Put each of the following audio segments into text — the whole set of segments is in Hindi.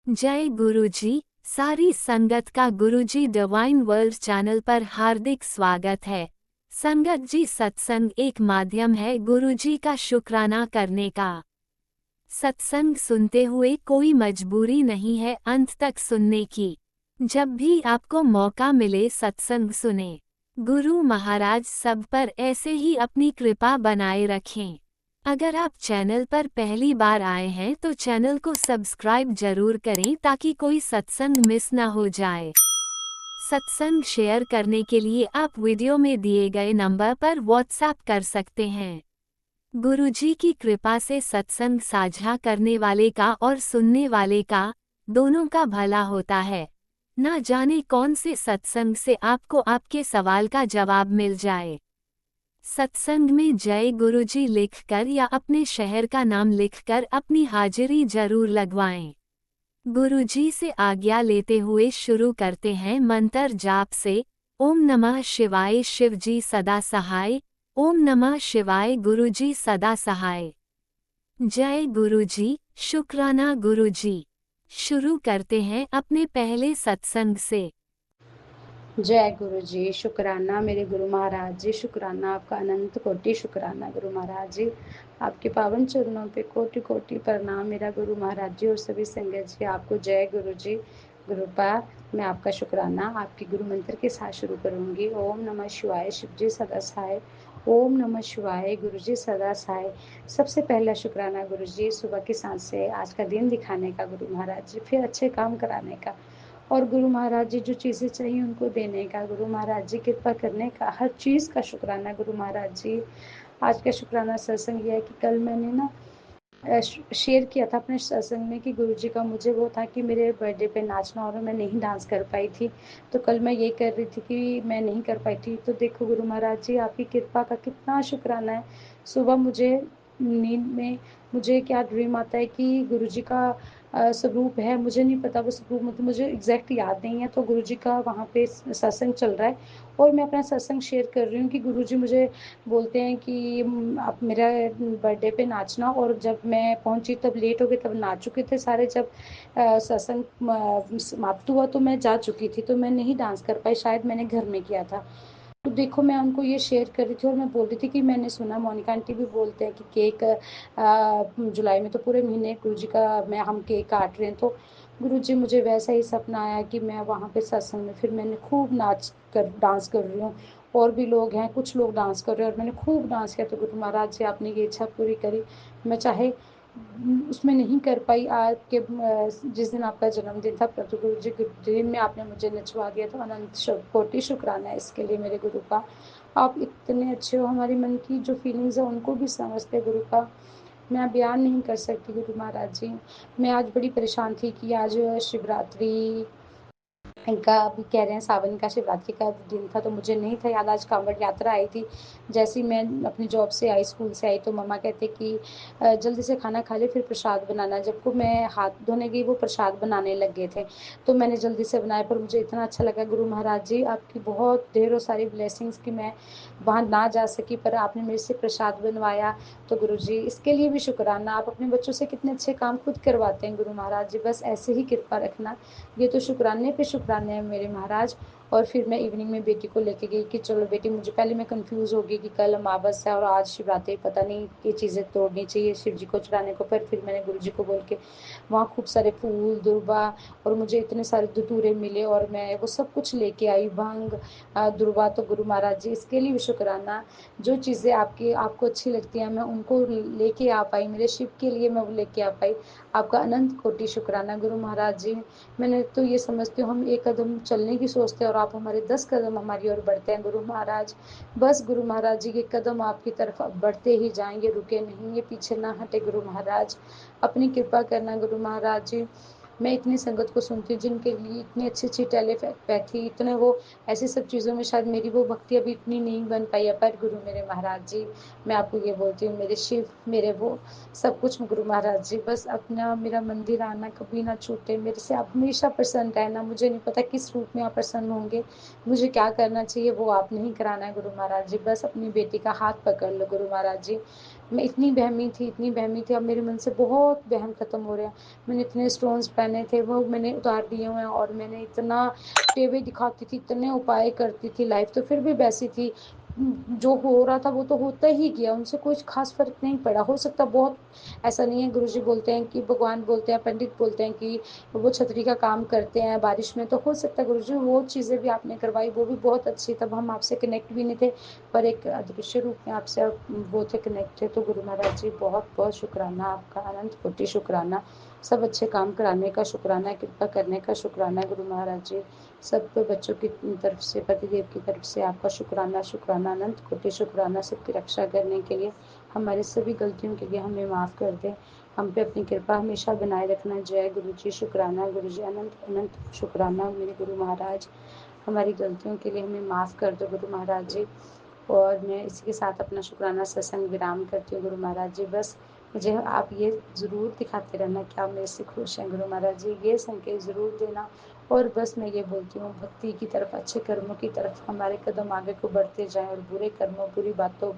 जय गुरुजी। सारी संगत का गुरुजी डिवाइन वर्ल्ड चैनल पर हार्दिक स्वागत है। संगत जी, सत्संग एक माध्यम है गुरुजी का शुक्राना करने का। सत्संग सुनते हुए कोई मजबूरी नहीं है अंत तक सुनने की। जब भी आपको मौका मिले सत्संग सुने। गुरु महाराज सब पर ऐसे ही अपनी कृपा बनाए रखें। अगर आप चैनल पर पहली बार आए हैं तो चैनल को सब्सक्राइब जरूर करें ताकि कोई सत्संग मिस ना हो जाए। सत्संग शेयर करने के लिए आप वीडियो में दिए गए नंबर पर व्हाट्सएप कर सकते हैं। गुरुजी की कृपा से सत्संग साझा करने वाले का और सुनने वाले का दोनों का भला होता है। ना जाने कौन से सत्संग से आपको आपके सवाल का जवाब मिल जाए। सत्संग में जय गुरुजी लिखकर या अपने शहर का नाम लिखकर अपनी हाजिरी जरूर लगवाएं। गुरुजी से आज्ञा लेते हुए शुरू करते हैं मंत्र जाप से। ओम नमः शिवाय शिवजी सदा सहाय। ओम नमः शिवाय गुरुजी सदा सहाय। जय गुरुजी, शुक्राना गुरुजी। शुरू करते हैं अपने पहले सत्संग से। जय गुरु जी। शुक्राना मेरे गुरु महाराज जी। शुक्राना आपका अनंत कोटि शुक्राना गुरु महाराज जी। आपके पावन चरणों पे कोटि कोटि प्रणाम मेरा गुरु महाराज जी और सभी संगत जी। आपको जय गुरु जी। गुरुपा मैं आपका शुक्राना आपके गुरु मंत्र के साथ शुरू करूंगी। ओम नमः शिवाय शिव जी सदा सहाय। ओम नमः शिवाय गुरु जी सदा सहाय। सबसे पहला शुक्राना गुरु जी सुबह की सांस से आज का दिन दिखाने का गुरु महाराज जी, फिर अच्छे काम कराने का और गुरु महाराज जी जो चीज़ें चाहिए उनको देने का, गुरु महाराज जी कृपा करने का, हर चीज़ का शुक्राना गुरु महाराज जी। आज का शुक्राना सत्संग ये है कि कल मैंने ना शेयर किया था अपने सत्संग में कि गुरु जी का मुझे वो था कि मेरे बर्थडे पे नाचना और मैं नहीं डांस कर पाई थी। तो कल मैं ये कर रही थी कि मैं नहीं कर पाई थी। तो देखो गुरु महाराज जी आपकी कृपा का कितना शुक्राना है। सुबह मुझे नींद में मुझे क्या ड्रीम आता है कि गुरु जी का स्वरूप है, मुझे नहीं पता वो स्वरूप, मतलब मुझे एग्जैक्ट याद नहीं है। तो गुरु जी का वहाँ पे सत्संग चल रहा है और मैं अपना सत्संग शेयर कर रही हूँ कि गुरु जी मुझे बोलते हैं कि आप मेरा बर्थडे पे नाचना। और जब मैं पहुंची तब लेट हो गए, तब नाच चुके थे सारे। जब सत्संग समाप्त हुआ तो मैं जा चुकी थी, तो मैं नहीं डांस कर पाई, शायद मैंने घर में किया था। तो देखो मैं उनको ये शेयर कर रही थी और मैं बोल रही थी कि मैंने सुना मोनिका आंटी भी बोलते हैं कि केक जुलाई में तो पूरे महीने गुरु जी का मैं हम केक काट रहे हैं। तो गुरु जी मुझे वैसा ही सपना आया कि मैं वहाँ पे सत्संग में फिर मैंने खूब नाच कर डांस कर रही हूँ और भी लोग हैं, कुछ लोग डांस कर रहे हैं और मैंने खूब डांस किया। तो गुरु महाराज जी आपने ये इच्छा पूरी करी। मैं चाहे उसमें नहीं कर पाई आपके जिस दिन आपका जन्मदिन था, परंतु गुरु जी के दिन में आपने मुझे नचवा दिया। तो अनंत कोटि शुक्राना है इसके लिए मेरे गुरु का। आप इतने अच्छे हो, हमारे मन की जो फीलिंग्स है उनको भी समझते गुरु का। मैं बयान नहीं कर सकती गुरु महाराज जी। मैं आज बड़ी परेशान थी कि आज शिवरात्रि इनका अभी कह रहे हैं सावन का शिवरात्रि का दिन था, तो मुझे नहीं था याद। आज कांवड़ यात्रा आई थी। जैसे ही मैं अपनी जॉब से आई, स्कूल से आई, तो मम्मा कहते कि जल्दी से खाना खा ले फिर प्रसाद बनाना। जब को मैं हाथ धोने गई वो प्रसाद बनाने लग गए थे, तो मैंने जल्दी से बनाया। पर मुझे इतना अच्छा लगा गुरु महाराज जी, आपकी बहुत ढेरों सारी ब्लेसिंग्स कि मैं वहाँ ना जा सकी पर आपने मेरे से प्रसाद बनवाया। तो गुरु जी इसके लिए भी शुक्राना। आप अपने बच्चों से कितने अच्छे काम खुद करवाते हैं गुरु महाराज जी, बस ऐसे ही कृपा रखना। ये तो शुक्राने पे शुक्राने हैं मेरे महाराज। और फिर मैं इवनिंग में बेटी को लेके गई कि चलो बेटी, मुझे पहले मैं कंफ्यूज हो गई कि कल अमावस है और आज शिवरात्रि, पता नहीं ये चीज़ें तोड़नी चाहिए शिव जी को चढ़ाने को। पर फिर मैंने गुरु जी को बोल के वहाँ खूब सारे फूल दुर्बा और मुझे इतने सारे धतूरे मिले और मैं वो सब कुछ लेके आई, भंग दुर्बा। तो गुरु महाराज जी इसके लिए भी शुक्राना। जो चीज़ें आपकी आपको अच्छी लगती हैं मैं उनको लेके आ पाई, मेरे शिव के लिए मैं वो लेके आ पाई। आपका अनंत कोटि शुक्राना गुरु महाराज जी। मैंने तो ये समझती हूँ हम एक कदम चलने की सोचते हैं और आप हमारे 10 कदम हमारी ओर बढ़ते हैं गुरु महाराज। बस गुरु महाराज जी के कदम आपकी तरफ अब बढ़ते ही जाएंगे, रुके नहीं, ये पीछे ना हटे गुरु महाराज। अपनी कृपा करना गुरु महाराज जी। मैं इतनी संगत को सुनती हूँ जिनके लिए इतनी अच्छी अच्छी टेलीपैथी, इतने वो ऐसी सब चीज़ों में शायद मेरी वो भक्ति अभी इतनी नहीं बन पाई है। पर गुरु मेरे महाराज जी, मैं आपको ये बोलती हूँ मेरे शिव मेरे वो सब कुछ गुरु महाराज जी, बस अपना मेरा मंदिर आना कभी ना छूटे, मेरे से आप हमेशा प्रसन्न रहना। मुझे नहीं पता किस रूप में आप प्रसन्न होंगे, मुझे क्या करना चाहिए वो आप नहीं कराना है गुरु महाराज जी। बस अपनी बेटी का हाथ पकड़ लो गुरु महाराज जी। मैं इतनी बहमी थी, अब मेरे मन से बहुत वहम खत्म हो रहे हैं। मैंने इतने स्टोन्स पहने थे, वो मैंने उतार दिए हुए हैं, और मैंने इतना टेढ़े दिखाती थी, इतने उपाय करती थी, लाइफ तो फिर भी वैसी थी। जो हो रहा था वो तो होता ही गया, उनसे कुछ खास फ़र्क नहीं पड़ा। हो सकता बहुत, ऐसा नहीं है, गुरुजी बोलते हैं कि, भगवान बोलते हैं, पंडित बोलते हैं कि वो छतरी का काम करते हैं बारिश में, तो हो सकता है गुरुजी वो चीज़ें भी आपने करवाई, वो भी बहुत अच्छी, तब हम आपसे कनेक्ट भी नहीं थे, पर एक अदृश्य रूप में आपसे वो थे, कनेक्ट थे। तो गुरु महाराज जी बहुत बहुत शुक्राना आपका, अनंत कोटि शुक्राना। सब अच्छे काम कराने का शुक्राना, कृपा करने का शुक्राना गुरु महाराज जी। सब बच्चों की तरफ से, पतिदेव की तरफ से आपका शुक्राना, शुक्राना, अनंत कोटि शुक्राना। सबकी रक्षा करने के लिए, हमारी सभी गलतियों के लिए हमें माफ़ कर दें, हम पे अपनी कृपा हमेशा बनाए रखना। जय गुरु जी, शुक्राना गुरु जी, अनंत अनंत शुक्राना मेरे गुरु महाराज। हमारी गलतियों के लिए हमें माफ़ कर दो गुरु महाराज जी। और मैं इसी के साथ अपना शुक्राना सत्संग विराम करती हूँ गुरु महाराज जी। बस मुझे आप ये ज़रूर दिखाते रहना कि आप मेरे से खुश हैं गुरु महाराज जी, ये संकेत ज़रूर देना। और बस मैं ये बोलती हूँ, भक्ति की तरफ, अच्छे कर्मों की तरफ हमारे कदम आगे को बढ़ते जाएं, और बुरे कर्मों, बुरी बातों,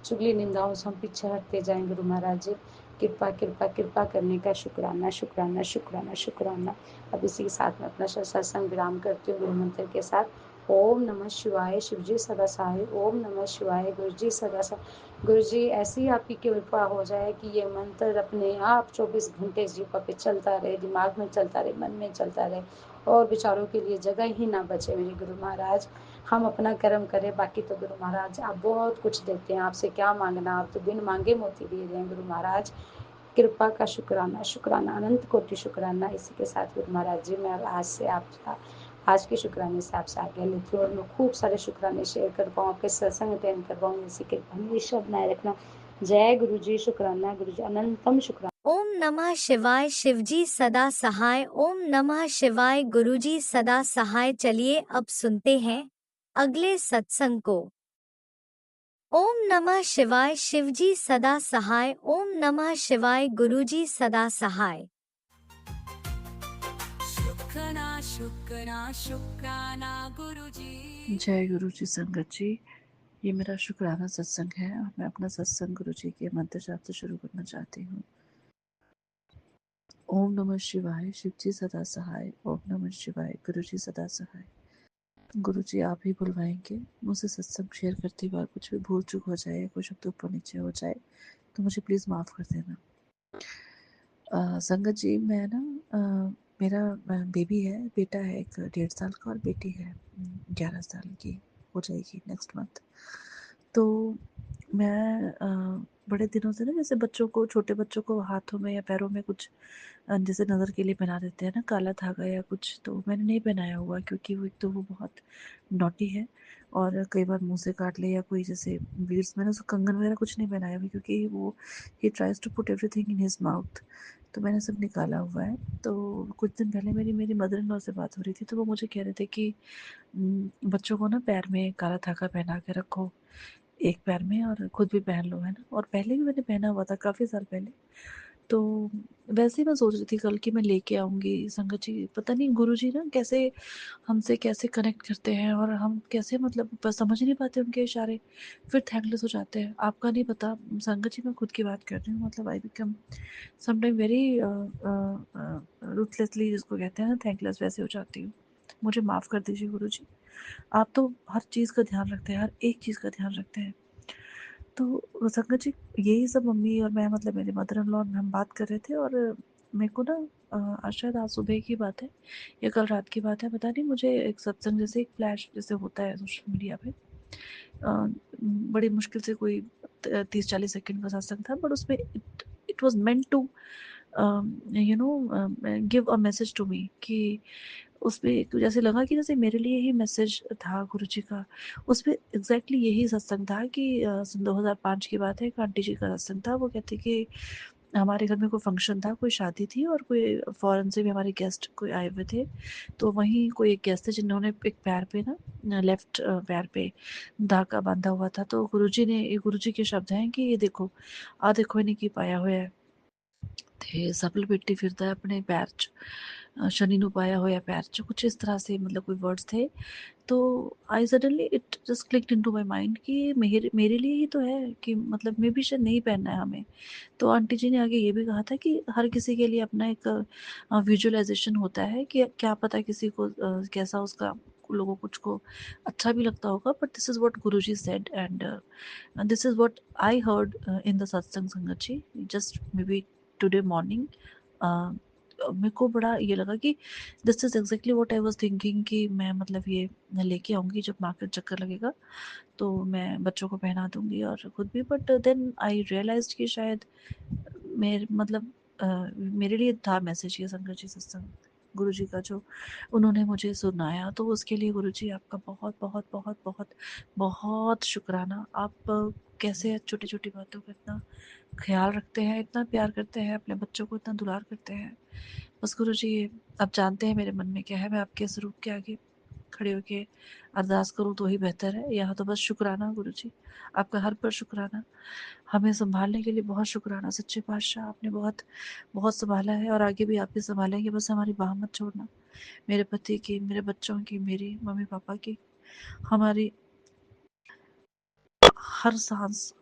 चुगली निंदाओं से हम पीछे हटते जाएं गुरु महाराज जी। कृपा कृपा कृपा करने का शुक्राना, शुक्राना, शुक्राना, शुक्राना। अब इसी के साथ में अपना सत्संग विराम करती हूँ गुरु मंत्र के साथ। ओम नमः शिवाय, शिव जी सदा सहाय। ओम नमः शिवाय, गुरु जी सदा सहाय। गुरु जी ऐसी आपकी कृपा हो जाए कि ये मंत्र अपने आप 24 घंटे जीवा पे चलता रहे, दिमाग में चलता रहे, मन में चलता रहे, और विचारों के लिए जगह ही ना बचे मेरे गुरु महाराज। हम अपना कर्म करें, बाकी तो गुरु महाराज आप बहुत कुछ देते हैं, आपसे क्या मांगना, आप तो बिन मांगे मोती दे रहे हैं गुरु महाराज। कृपा का शुक्राना, शुक्राना, अनंत कोटि शुक्राना। इसी के साथ गुरु महाराज जी मैं आज से आप, आज के शुक्राने से आपसे आज्ञा लेती हूँ, और मैं खूब सारे शुक्राने शेयर कर पाऊँ, आपके सत्संग अटेंड कर पाऊँ, इसी कृपा हमेशा बनाए रखना। जय गुरु जी, शुक्राना गुरु जी, अनंतम शुक्राना। ओम नमः शिवाय, शिवजी सदा सहाय। ओम नमः शिवाय, गुरुजी सदा सहाय। चलिए अब सुनते हैं अगले सत्संग को। ओम नमः शिवाय, शिवजी सदा सहाय। ओम नमः शिवाय, गुरुजी सदा सहाय। शुक्राना शुक्राना शुक्राना गुरुजी। जय गुरु जी संगत जी, ये मेरा शुक्राना सत्संग है और मैं अपना सत्संग गुरु जी के मंत्र जाप से शुरू करना चाहती हूँ। ओम नमः शिवाय, शिव जी सदा सहाय। ओम नमः शिवाय, गुरु जी सदा सहाय। गुरु जी आप ही बुलवाएंगे। मुझसे सत्संग शेयर करते बार कुछ भी भूल चूक हो जाए, कोई शब्द ऊपर नीचे हो जाए तो मुझे प्लीज़ माफ़ कर देना। संगत जी मैं ना मेरा बेबी है, बेटा है एक 1.5 साल का, और बेटी है 11 साल की, हो जाएगी नेक्स्ट मंथ। तो मैं बड़े दिनों से ना, जैसे बच्चों को, छोटे बच्चों को हाथों में या पैरों में कुछ जैसे नज़र के लिए पहना देते हैं ना, काला धागा या कुछ, तो मैंने नहीं पहनाया हुआ, क्योंकि वो एक तो वो बहुत नॉटी है, और कई बार मुंह से काट ले, या कोई जैसे बीड्स, मैंने उसको कंगन वगैरह कुछ नहीं पहनाया हुआ, क्योंकि वो he tries to put everything in his mouth, तो मैंने सब निकाला हुआ है। तो कुछ दिन पहले मेरी मेरी मदर इन लॉ से बात हो रही थी, तो वो मुझे कह रहे थे कि बच्चों को ना पैर में काला धागा पहना के रखो, एक पैर में, और खुद भी पहन लो, है ना। और पहले भी मैंने पहना हुआ था काफ़ी साल पहले। तो वैसे ही मैं सोच रही थी कल की मैं लेके आऊँगी। संगत जी पता नहीं गुरुजी ना कैसे हमसे कैसे कनेक्ट करते हैं, और हम कैसे, मतलब बस समझ ही नहीं पाते उनके इशारे, फिर थैंकलेस हो जाते हैं। आपका नहीं पता संगत जी, मैं खुद की बात कर रही हूँ, मतलब I become sometime very ruthlessly, जिसको कहते हैं ना थैंकलेस, वैसे हो जाती हूँ। मुझे माफ़ कर दीजिए गुरुजी। आप तो हर चीज़ का ध्यान रखते हैं, हर एक चीज़ का ध्यान रखते हैं। तो संगत जी यही सब मम्मी और मैं, मतलब मेरे मदर इन लॉ, हम बात कर रहे थे, और मेरे को ना आज शायद आज सुबह की बात है या कल रात की बात है, पता नहीं, मुझे एक सत्संग जैसे एक फ्लैश जैसे होता है सोशल मीडिया पे, बड़ी मुश्किल से कोई 30-40 सेकंड का सत्संग था, बट उसमें it was meant to you know give a message to me, कि उसपे जैसे लगा कि जैसे मेरे लिए ही मैसेज था गुरुजी का। उसपे एग्जैक्टली यही सत्संग था कि सन 2005 की बात है, एक आंटी जी का सत्संग था। वो कहते कि हमारे घर में कोई फंक्शन था, कोई शादी थी, और कोई फॉरेन से भी हमारे गेस्ट कोई आए हुए थे। तो वहीं कोई एक गेस्ट थे जिन्होंने एक पैर पे ना, लेफ्ट पैर पे धागा बांधा हुआ था। तो गुरुजी ने, ये गुरुजी के शब्द हैं कि ये देखो, आ देखो इन्हें की पाया हुआ है, ते सप लपेटी फिरदा है अपने पैर च। शनि नु पाया हो या पैर, जो कुछ इस तरह से मतलब कोई वर्ड्स थे। तो I suddenly it just clicked into my mind कि मेरे मेरे लिए ही तो है, कि मतलब मे भी शायद नहीं पहनना है हमें। तो आंटी जी ने आगे ये भी कहा था कि हर किसी के लिए अपना एक विजुअलाइजेशन होता है, कि क्या पता किसी को कैसा उसका, लोगों कुछ को अच्छा भी लगता होगा, but this is what Guruji said and this is what I heard in the satsang sangat ji just may be today morning. मेरे को बड़ा ये लगा कि this is exactly what I was thinking, कि मैं मतलब ये लेके आऊँगी जब मार्केट चक्कर लगेगा, तो मैं बच्चों को पहना दूँगी और खुद भी। बट देन आई रियलाइज़्ड कि शायद मेरे मतलब मेरे लिए था मैसेज ये संगत जी सत्संग गुरुजी का जो उन्होंने मुझे सुनाया, तो उसके लिए गुरुजी आपका बहुत बहुत बहुत बहुत बहुत शुक्राना। आप कैसे छोटी-छोटी बातों का इतना ख़्याल रखते हैं, इतना प्यार करते हैं, अपने बच्चों को इतना दुलार करते हैं। बस गुरुजी आप जानते हैं मेरे मन में क्या है, मैं आपके स्वरूप के आगे खड़े होके अरदास करूँ तो ही बेहतर है। यहाँ तो बस शुक्राना गुरुजी, आपका हर पल शुक्राना। हमें सँभालने के लिए बहुत शुक्राना सच्चे पातशाह, आपने बहुत बहुत सँभाला है और आगे भी आप ही सँभालेंगे। बस हमारी बाह मत छोड़ना, मेरे पति की, मेरे बच्चों की, मेरी मम्मी-पापा की, हमारी हर साँस,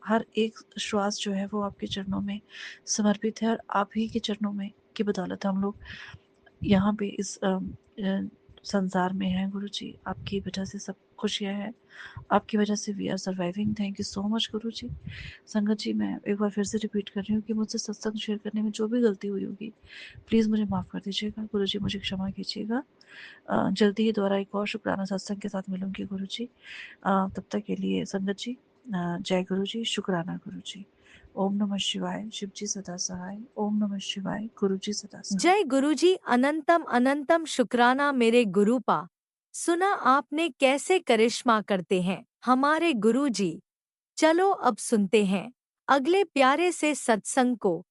हर एक श्वास जो है वो आपके चरणों में समर्पित है, और आप ही के चरणों में की बदौलत हम लोग यहाँ पे इस संसार में हैं गुरुजी। आपकी वजह से सब खुशियाँ हैं, आपकी वजह से we are surviving. Thank you so much Guruji. Sangat ji, मैं एक बार फिर से रिपीट कर रही हूँ कि मुझसे सत्संग शेयर करने में जो भी गलती हुई होगी, प्लीज़ मुझे माफ़ कर दीजिएगा गुरुजी, मुझे क्षमा कीजिएगा। जल्दी ही दोबारा एक और शुक्राना सत्संग के साथ मिलूँगी गुरुजी। तब तक के लिए संगत जी, जय गुरुजी, शुक्राना गुरुजी। ओम नमः शिवाय, शिव जी सदा सहाय। ओम नमः शिवाय, गुरुजी सदा सहाय। जय गुरुजी, अनंतम अनंतम शुक्राना मेरे गुरुपा। सुना आपने कैसे करिश्मा करते हैं हमारे गुरुजी। चलो अब सुनते हैं अगले प्यारे से सत्संग को।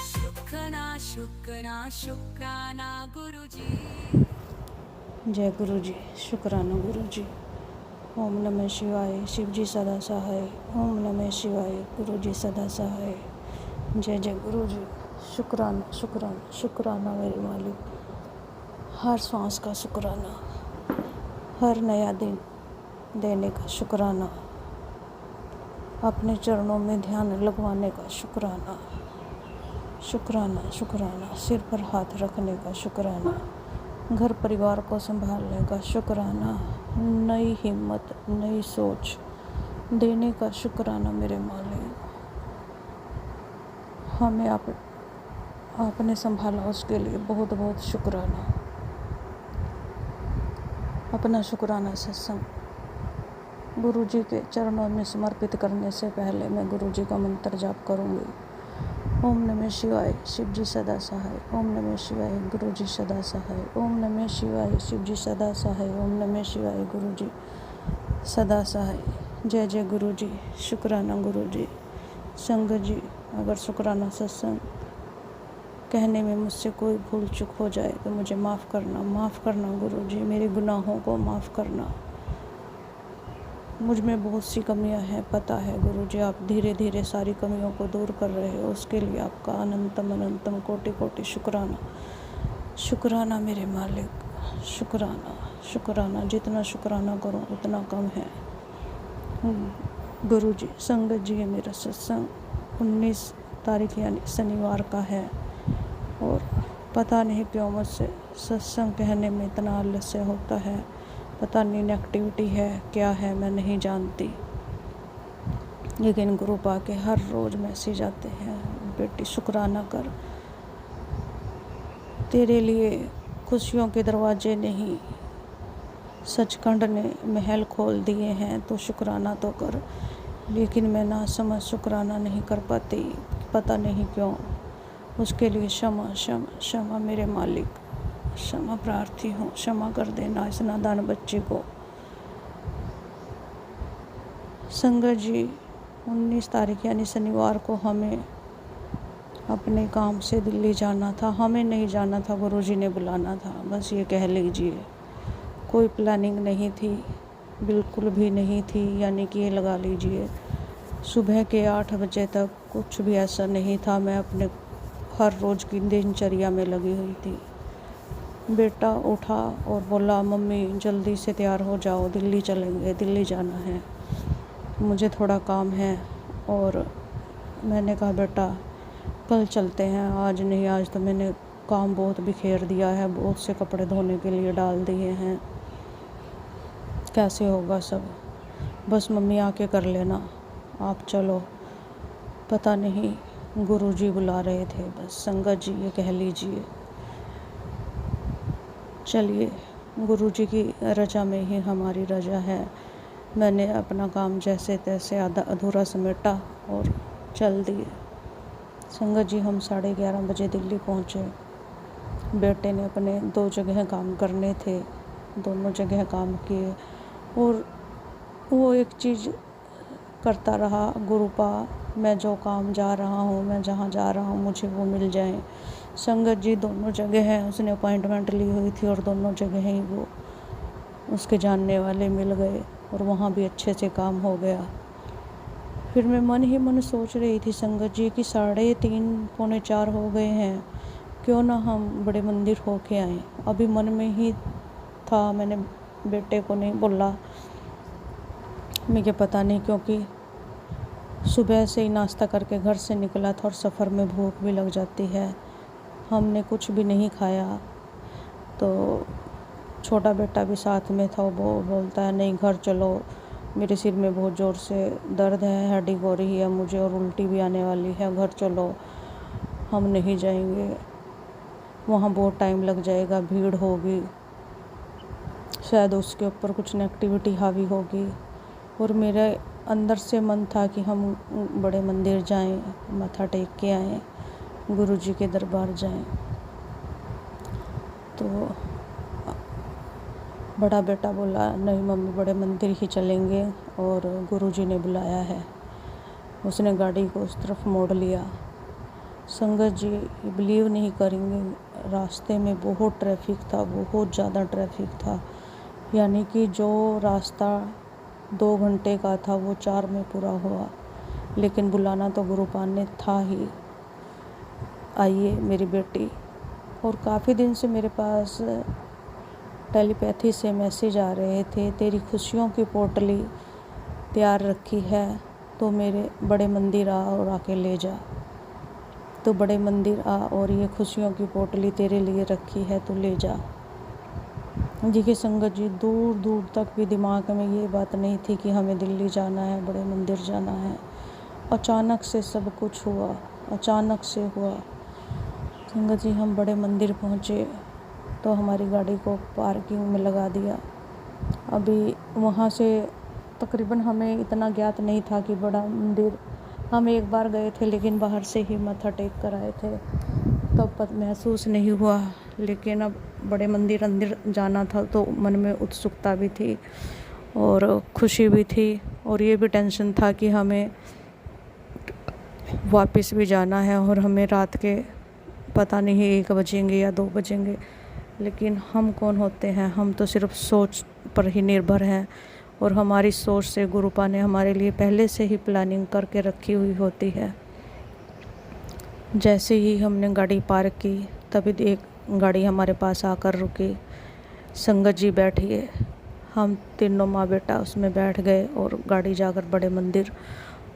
शुक्राना शुक्राना शुक्राना गुरुजी। जय गुरु जी, शुक्राना गुरु जी। ओम नमः शिवाय, शिव जी सदा सहाय। ओम नमः शिवाय, गुरु जी सदा सहाय। जय जय गुरु जी, शुक्राना शुक्राना शुक्राना मेरे मालिक। हर सांस का शुक्राना, हर नया दिन देने का शुक्राना, अपने चरणों में ध्यान लगवाने का शुक्राना, शुक्राना शुक्राना, सिर पर हाथ रखने का शुक्राना, घर परिवार को संभालने का शुक्राना, नई हिम्मत, नई सोच देने का शुक्राना मेरे मालिक। हमें आपने संभाला, उसके लिए बहुत बहुत शुक्राना। अपना शुक्राना सत्संग गुरु जी के चरणों में समर्पित करने से पहले मैं गुरु जी का मंत्र जाप करूँगी। ओम नमः शिवाय, शिव जी सदा सहाय। ओम नमः शिवाय, गुरु जी सदा सहाय। ओम नमः शिवाय, शिव जी सदा सहाय। ओम नमः शिवाय, गुरु जी सदा सहाय। जय जय गुरु जी, शुक्राना गुरु जी। संगत जी, अगर शुक्राना सत्संग कहने में मुझसे कोई भूल चूक हो जाए तो मुझे माफ़ करना गुरु जी, मेरे गुनाहों को माफ़ करना। मुझ में बहुत सी कमियां हैं, पता है गुरु जी, आप धीरे धीरे सारी कमियों को दूर कर रहे हो, उसके लिए आपका अनंतम अनंतम कोटि कोटि शुक्राना। शुक्राना मेरे मालिक, शुक्राना शुक्राना, जितना शुक्राना करूं उतना कम है गुरु जी। संगत जी, ये मेरा सत्संग 19 तारीख यानी शनिवार का है, और पता नहीं क्यों मुझसे सत्संग कहने में इतना आलस्य होता है। पता नहीं नेगेटिविटी है क्या है, मैं नहीं जानती, लेकिन गुरु पा के हर रोज़ मैसेज आते हैं, बेटी शुक्राना कर, तेरे लिए खुशियों के दरवाजे नहीं सचखंड ने महल खोल दिए हैं, तो शुक्राना तो कर। लेकिन मैं ना समझ शुक्राना नहीं कर पाती, पता नहीं क्यों। उसके लिए क्षमा क्षमा क्षमा मेरे मालिक, क्षमा प्रार्थी हूँ, क्षमा कर देना इस नादान बच्चे को। संगत जी, 19 तारीख यानी शनिवार को हमें अपने काम से दिल्ली जाना था। हमें नहीं जाना था, गुरुजी ने बुलाना था, बस ये कह लीजिए। कोई प्लानिंग नहीं थी, बिल्कुल भी नहीं थी, यानी कि ये लगा लीजिए सुबह के 8 बजे तक कुछ भी ऐसा नहीं था। मैं अपने हर रोज़ की दिनचर्या में लगी हुई थी। बेटा उठा और बोला, मम्मी जल्दी से तैयार हो जाओ, दिल्ली चलेंगे, दिल्ली जाना है, मुझे थोड़ा काम है। और मैंने कहा बेटा कल चलते हैं, आज नहीं, आज तो मैंने काम बहुत बिखेर दिया है, बहुत से कपड़े धोने के लिए डाल दिए हैं, कैसे होगा सब, बस मम्मी आके कर लेना, आप चलो। पता नहीं गुरुजी बुला रहे थे, बस संगत जी ये कह लीजिए। चलिए, गुरुजी की रजा में ही हमारी रजा है। मैंने अपना काम जैसे तैसे आधा अधूरा समेटा और चल दिए। संगत जी हम 11:30 बजे दिल्ली पहुँचे। बेटे ने अपने 2 जगह काम करने थे, दोनों जगह काम किए और वो एक चीज़ करता रहा, गुरुपा मैं जो काम जा रहा हूँ, मैं जहाँ जा रहा हूँ मुझे वो मिल जाए। संगत जी दोनों जगह हैं, उसने अपॉइंटमेंट ली हुई थी और दोनों जगह ही वो उसके जानने वाले मिल गए और वहाँ भी अच्छे से काम हो गया। फिर मैं मन ही मन सोच रही थी संगत जी कि 3:30 पौने 4 हो गए हैं, क्यों ना हम बड़े मंदिर होके आएँ। अभी मन में ही था, मैंने बेटे को नहीं बोला, मुझे पता नहीं, क्योंकि सुबह से ही नाश्ता करके घर से निकला था और सफ़र में भूख भी लग जाती है। हमने कुछ भी नहीं खाया, तो छोटा बेटा भी साथ में था, वो बोलता है नहीं घर चलो, मेरे सिर में बहुत ज़ोर से दर्द है, हेडेक हो रही है मुझे और उल्टी भी आने वाली है, घर चलो, हम नहीं जाएंगे, वहाँ बहुत टाइम लग जाएगा, भीड़ होगी, शायद उसके ऊपर कुछ नेगेटिविटी हावी होगी। और मेरे अंदर से मन था कि हम बड़े मंदिर जाएं, माथा टेक के आएँ, गुरुजी के दरबार जाएं। तो बड़ा बेटा बोला नहीं मम्मी बड़े मंदिर ही चलेंगे और गुरुजी ने बुलाया है। उसने गाड़ी को उस तरफ मोड़ लिया। संगत जी बिलीव नहीं करेंगे, रास्ते में बहुत ट्रैफिक था, बहुत ज़्यादा ट्रैफिक था। यानी कि जो रास्ता 2 घंटे का था वो 4 में पूरा हुआ। लेकिन बुलाना तो गुरुपान ने था ही। आइए मेरी बेटी। और काफ़ी दिन से मेरे पास टेलीपैथी से मैसेज आ रहे थे, तेरी खुशियों की पोटली तैयार रखी है, तो मेरे बड़े मंदिर आ और आके ले जा। तो बड़े मंदिर आ और ये खुशियों की पोटली तेरे लिए रखी है, तो ले जा। देखिए संगत जी, दूर दूर तक भी दिमाग में ये बात नहीं थी कि हमें दिल्ली जाना है, बड़े मंदिर जाना है। अचानक से सब कुछ हुआ, अचानक से हुआ। संगत जी हम बड़े मंदिर पहुँचे तो हमारी गाड़ी को पार्किंग में लगा दिया। अभी वहाँ से तकरीबन हमें इतना ज्ञात नहीं था कि बड़ा मंदिर, हम एक बार गए थे लेकिन बाहर से ही माथा टेक कर आए थे, तब महसूस नहीं हुआ। लेकिन अब बड़े मंदिर अंदर जाना था तो मन में उत्सुकता भी थी और खुशी भी थी और ये भी टेंशन था कि हमें वापस भी जाना है और हमें रात के पता नहीं 1 बजेंगे या 2 बजेंगे। लेकिन हम कौन होते हैं, हम तो सिर्फ सोच पर ही निर्भर हैं और हमारी सोच से गुरुपा ने हमारे लिए पहले से ही प्लानिंग करके रखी हुई होती है। जैसे ही हमने गाड़ी पार्क की तभी एक गाड़ी हमारे पास आकर रुकी। संगत जी बैठिए, हम तीनों माँ बेटा उसमें बैठ गए और गाड़ी जाकर बड़े मंदिर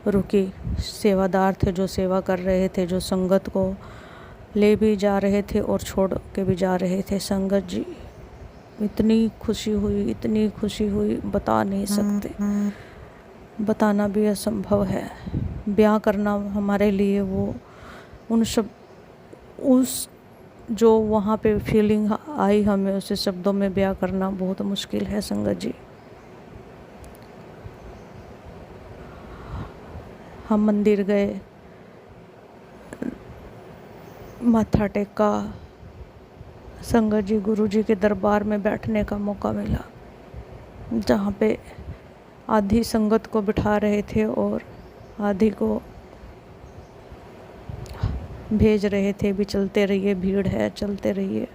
रुकी। सेवादार थे जो सेवा कर रहे थे, जो संगत को ले भी जा रहे थे और छोड़ के भी जा रहे थे। संगत जी इतनी खुशी हुई, इतनी खुशी हुई, बता नहीं सकते, बताना भी असंभव है। ब्याह करना हमारे लिए वो उस जो वहाँ पे फीलिंग आई हमें, उसे शब्दों में ब्याह करना बहुत मुश्किल है संगत जी। हम मंदिर गए, माथा टेका, संगत जी गुरुजी के दरबार में बैठने का मौका मिला, जहाँ पे आधी संगत को बिठा रहे थे और आधी को भेज रहे थे भी चलते रहिए, भीड़ है चलते रहिए।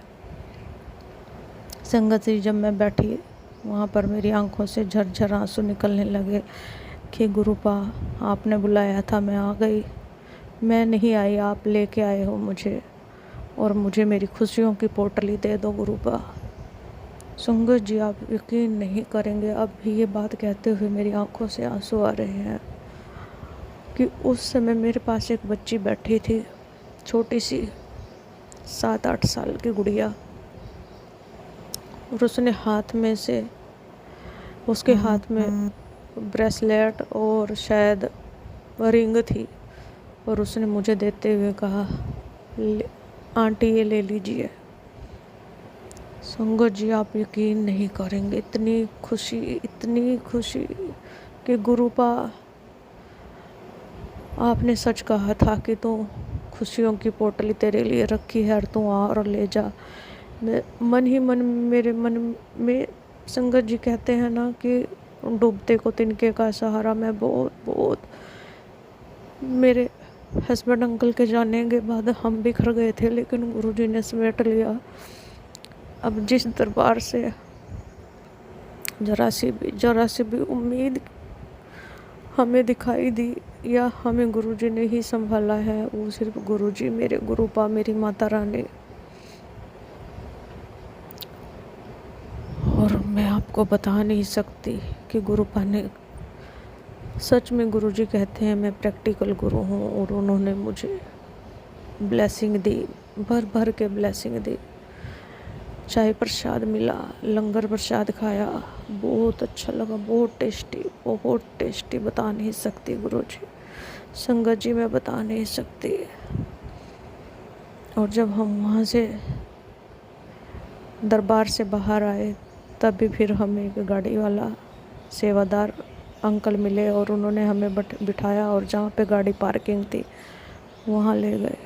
संगत जी जब मैं बैठी वहाँ पर मेरी आंखों से झरझर आंसू निकलने लगे कि गुरुपा आपने बुलाया था, मैं आ गई, मैं नहीं आई, आप लेके आए हो मुझे। और मुझे मेरी खुशियों की पोटली दे दो गुरुपा। संगत जी, आप यकीन नहीं करेंगे, अब भी ये बात कहते हुए मेरी आंखों से आंसू आ रहे हैं कि उस समय मेरे पास एक बच्ची बैठी थी, छोटी सी 7-8 साल की गुड़िया, और उसने हाथ में से, उसके हाथ में ब्रेसलेट और शायद रिंग थी, और उसने मुझे देते हुए कहा, आंटी ये ले लीजिए। संगत जी, आप यकीन नहीं करेंगे, इतनी खुशी कि गुरुपा आपने सच कहा था कि तू खुशियों की पोटली तेरे लिए रखी है और तू आ और ले जा। मैं मन ही मन, मेरे मन में संगत जी कहते हैं ना कि डूबते को तिनके का सहारा। मैं बहुत मेरे हस्बैंड अंकल के जाने के बाद हम बिखर गए थे, लेकिन गुरुजी ने समेट लिया। अब जिस दरबार से जरा सी भी उम्मीद हमें दिखाई दी या हमें गुरुजी ने ही संभाला है, वो सिर्फ गुरुजी, मेरे गुरुपा, मेरी माता रानी। और मैं आपको बता नहीं सकती कि गुरुपा ने, सच में गुरुजी कहते हैं मैं प्रैक्टिकल गुरु हूँ, और उन्होंने मुझे ब्लेसिंग दी, भर के ब्लेसिंग दी। चाय प्रसाद मिला, लंगर प्रसाद खाया, बहुत अच्छा लगा, बहुत टेस्टी, बता नहीं सकती गुरुजी, संगत जी, मैं बता नहीं सकती। और जब हम वहाँ से दरबार से बाहर आए, तब भी फिर हमें एक गाड़ी वाला सेवादार अंकल मिले और उन्होंने हमें बिठाया और जहाँ पे गाड़ी पार्किंग थी वहाँ ले गए।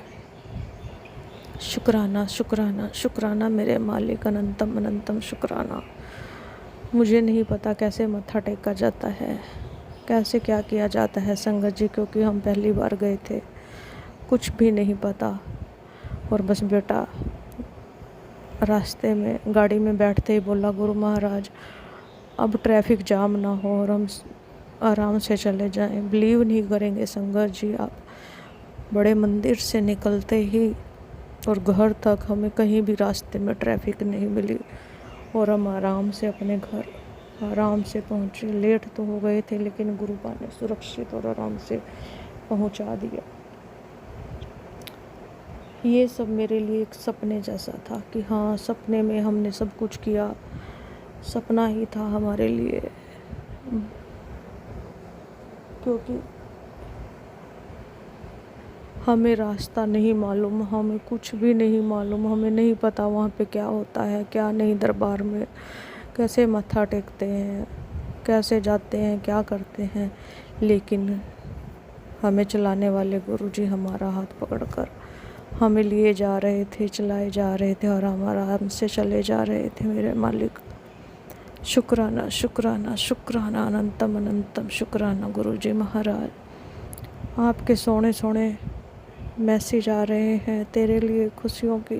शुक्राना मेरे मालिक, अनंतम शुक्राना। मुझे नहीं पता कैसे मत्था टेका जाता है, कैसे क्या किया जाता है संगत जी, क्योंकि हम पहली बार गए थे, कुछ भी नहीं पता। और बस बेटा रास्ते में गाड़ी में बैठते ही बोला, गुरु महाराज अब ट्रैफिक जाम ना हो और हम आराम से चले जाएं। बिलीव नहीं करेंगे संगत जी, आप बड़े मंदिर से निकलते ही और घर तक हमें कहीं भी रास्ते में ट्रैफिक नहीं मिली, और हम आराम से अपने घर आराम से पहुँचे। लेट तो हो गए थे, लेकिन गुरुपा ने सुरक्षित और आराम से पहुँचा दिया। ये सब मेरे लिए एक सपने जैसा था कि हाँ, सपने में हमने सब कुछ किया, सपना ही था हमारे लिए। क्योंकि हमें रास्ता नहीं मालूम, हमें कुछ भी नहीं मालूम, हमें नहीं पता वहाँ पे क्या होता है क्या नहीं, दरबार में कैसे मत्था टेकते हैं, कैसे जाते हैं, क्या करते हैं। लेकिन हमें चलाने वाले गुरुजी हमारा हाथ पकड़कर हमें लिए जा रहे थे, चलाए जा रहे थे, और हम आराम से चले जा रहे थे। मेरे मालिक, शुक्राना, अनंतम शुक्राना गुरुजी महाराज। आपके सोने मैसेज आ रहे हैं, तेरे लिए खुशियों के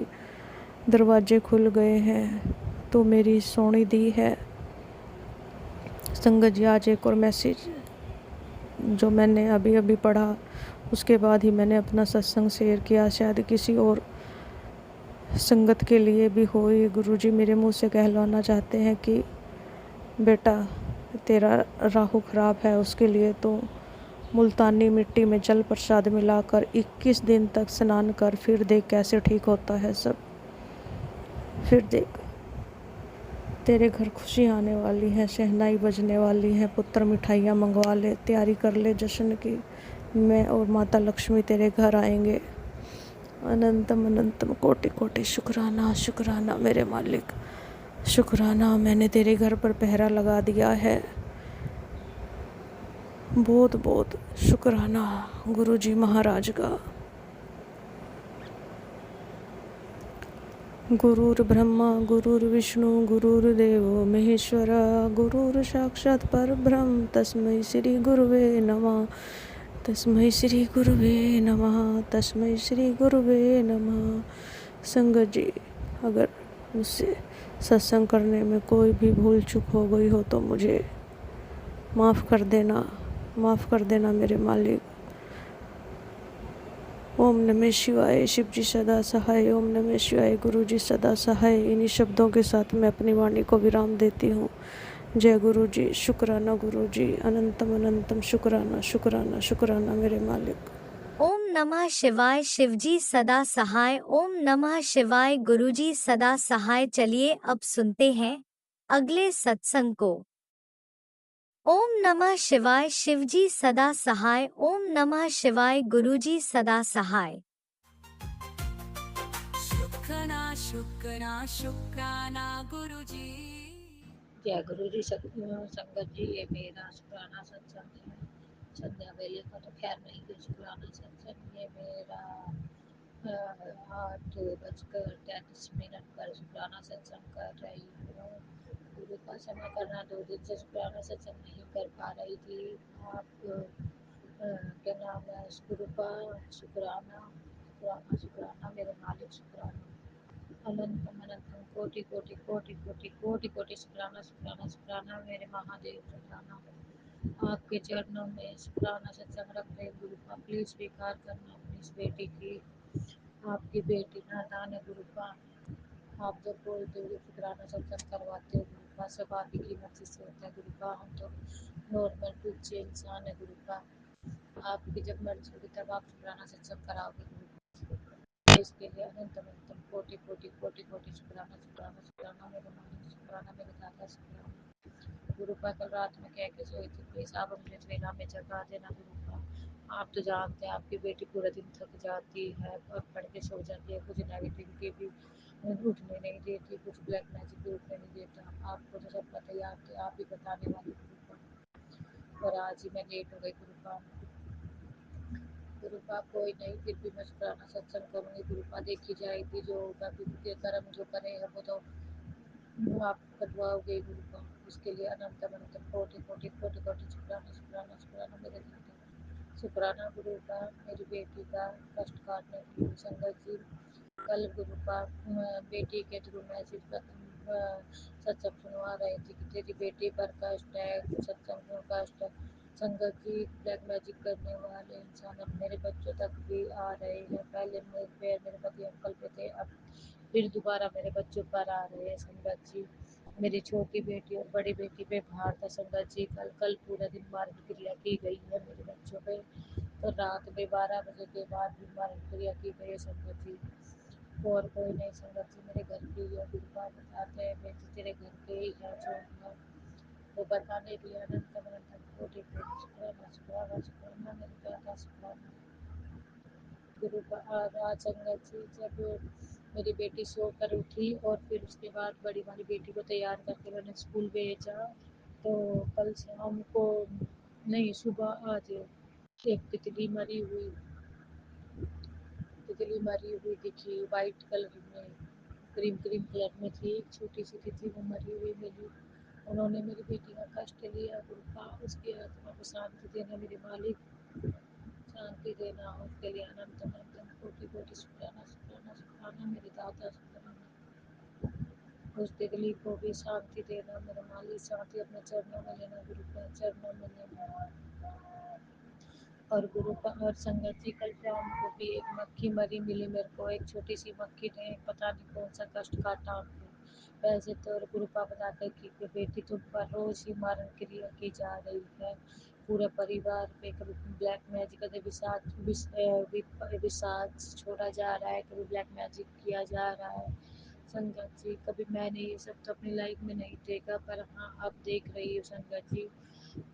दरवाजे खुल गए हैं, तो मेरी सोनी दी है। संगत जी, आज एक और मैसेज जो मैंने अभी पढ़ा, उसके बाद ही मैंने अपना सत्संग शेयर किया, शायद किसी और संगत के लिए भी हो। ये गुरुजी मेरे मुंह से कहलाना चाहते हैं कि बेटा तेरा राहु खराब है, उसके लिए तो मुल्तानी मिट्टी में जल प्रसाद मिलाकर 21 दिन तक स्नान कर, फिर देख कैसे ठीक होता है सब। फिर देख तेरे घर खुशी आने वाली है, शहनाई बजने वाली है, पुत्र मिठाइयाँ मंगवा ले, तैयारी कर ले जश्न की। मैं और माता लक्ष्मी तेरे घर आएंगे। अनंतम कोटि शुक्राना मेरे मालिक, शुक्राना। मैंने तेरे घर पर पहरा लगा दिया है, बहुत शुक्राना गुरुजी महाराज का। गुरुर् ब्रह्मा गुरुर्विष्णु गुरुर्देवो महेश्वरा, गुरुर् साक्षात् परब्रह्म, तस्मै श्री गुरुवे नमः, तस्मै श्री गुरुवे नमः। संगत जी, अगर मुझसे सत्संग करने में कोई भी भूल चूक हो गई हो तो मुझे माफ़ कर देना मेरे मालिक। ओम नमः शिवाय, शिव जी सदा सहाय। ओम नमः शिवाय, गुरु जी सदा सहाय। इन्हीं शब्दों के साथ मैं अपनी वाणी को विराम देती हूँ। जय गुरु जी, शुक्राना गुरु जी, अनंतम अनंतम शुक्राना शुक्राना शुक्राना मेरे मालिक। ओम नमः शिवाय, शिवजी सदा सहाय। ओम नमः शिवाय, गुरुजी सदा सहाय। चलिए अब सुनते हैं अगले सत्संग को। ओम नमः शिवाय, शिवजी सदा सहाय। ओम नमः शिवाय, गुरुजी सदा सहाय। शुक्राना शुक्राना शुक्राना गुरुजी। जय गुरु जी। संगत जी, ये मेरा शुक्राना सत्संग है। संध्या वेले का तो खैर नहीं, कि शुक्राना सत्संग ये मेरा 8:35 पर शुक्राना सत्संग कर रही हूँ। गुरु का समय करना 2 दिन से शुक्राना सत्संग नहीं कर पा रही थी। आप क्या नाम है, गुरु का शुक्राना शुक्राना शुक्राना मेरे मालिक, शुक्राना अनंतम अनंतम कोटि कोटि कोटि कोटि कोटि कोटि शुक्राना शुक्राना शुक्राना मेरे महादेव, शुक्राना आपके चरणों में शुक्राना सत्संग रख रहे गुरु का प्लीज स्वीकार करना अपनी इस बेटी की। आपकी बेटी नादान है गुरु का। आप जब बोलते हो शुक्राना सत्संग करवाते हो गुरु का, सब आप ही की मर्जी से होता है गुरु का। हम तो नॉर्मल टूचे इंसान है गुरु का। आपकी जब मर्जी होगी तब आप शुक्राना सत्संग कराओगे गुरु का। इसके लिए अनंत अनंतम कोटि कोटि कोटि कोटि शुक्राना शुक्राना शुक्राना मेरे मालिक, शुक्राना मेरे दादा, शुक्राना गुरु का। कल रात में कह के सोई थी प्लीज आप मुझे ट्रेला में जगा देना गुरु का। आप तो जानते हैं आपकी बेटी पूरा दिन थक जाती है और पढ़ के सो जाती है, कुछ नेगेटिविटी भी उठने नहीं देती, कुछ ब्लैक मैजिक भी उठने नहीं देता। आपको तो सब पता ही, आप ही बताने वाले गुरु का। और आज ही मैं लेट हो गई गुरु का। गुरु का कोई नहीं, फिर भी मैं शुक्राना सत्संग करूँगी गुरु का, देखी जाएगी जो होगा। क्योंकि कर्म जो करे है वो तो आप करवाओगे गुरु का। उसके लिए अनंत अनंत कोटि कोटि कोटि कोटि शुक्राना शुक्राना शुक्राना मेरे दादा, शुक्राना गुरु का मेरी बेटी का कष्ट काटने के लिए। संगत जी, कल गुरु का बेटी के थ्रू मैसेज सत्संग सुनवा रही थी कि तेरी बेटी पर कष्ट है, सत्संग में कष्ट है। संगत जी, ब्लैक मैजिक करने वाले इंसान अब मेरे बच्चों तक भी आ रहे हैं। पहले मेरे पति अंकल पे थे, अब फिर दोबारा मेरे बच्चों पर आ रहे हैं। संगत जी, मेरी छोटी बेटी और बड़ी बेटी पे भार था। संगत जी, कल कल पूरा दिन मारण क्रिया की गई है मेरे बच्चों पे। तो रात में 12 बजे के बाद भी मारण क्रिया की गई है संगत जी। और कोई नहीं संगत जी, मेरे घर की है गुरु का बताते हैं बेटी तेरे घर के ही है जो है, वो बताने के लिए अनंत अनंत कोटि कोटि शुक्राना शुक्राना शुक्राना मेरे दादा, शुक्राना गुरु का। आज संगत जी, जब मेरी बेटी सोकर उठी और फिर उसके बाद बड़ी वाली बेटी को तैयार करके मैंने स्कूल भेजा, तो कल शाम को नहीं, सुबह आज एक तितली मरी हुई दिखी, वाइट कलर में, क्रीम क्रीम कलर में थी, एक छोटी सी तितली वो मरी हुई मिली। उन्होंने मेरी बेटी का कष्ट लिया गुरु का, उसकी आत्मा को शांति देना मेरे मालिक, शांति देना। उसके लिए अनंत अनंत कोटि कोटि शुक्राना शुक्राना शुक्राना मेरे दादा, शुक्राना उस तितली को भी शांति देना मेरे मालिक, शांति अपने चरणों में लेना गुरु के चरणों में लेना। और गुरु का। और संगत जी, कल शाम को भी एक मक्खी मरी मिली मेरे को, एक छोटी सी मक्खी ने पता नहीं कौन सा कष्ट काटा उनको। वैसे तो गुरु का बताते कि बेटी तुम पर रोज ही मारण क्रिया की जा रही है, पूरे परिवार पे कभी ब्लैक मैजिक, कभी विषाद छोड़ा जा रहा है, कभी ब्लैक मैजिक किया जा रहा है। संगत जी, कभी मैंने ये सब तो अपनी लाइफ में नहीं देखा, पर हाँ अब देख रही हूँ संगत जी।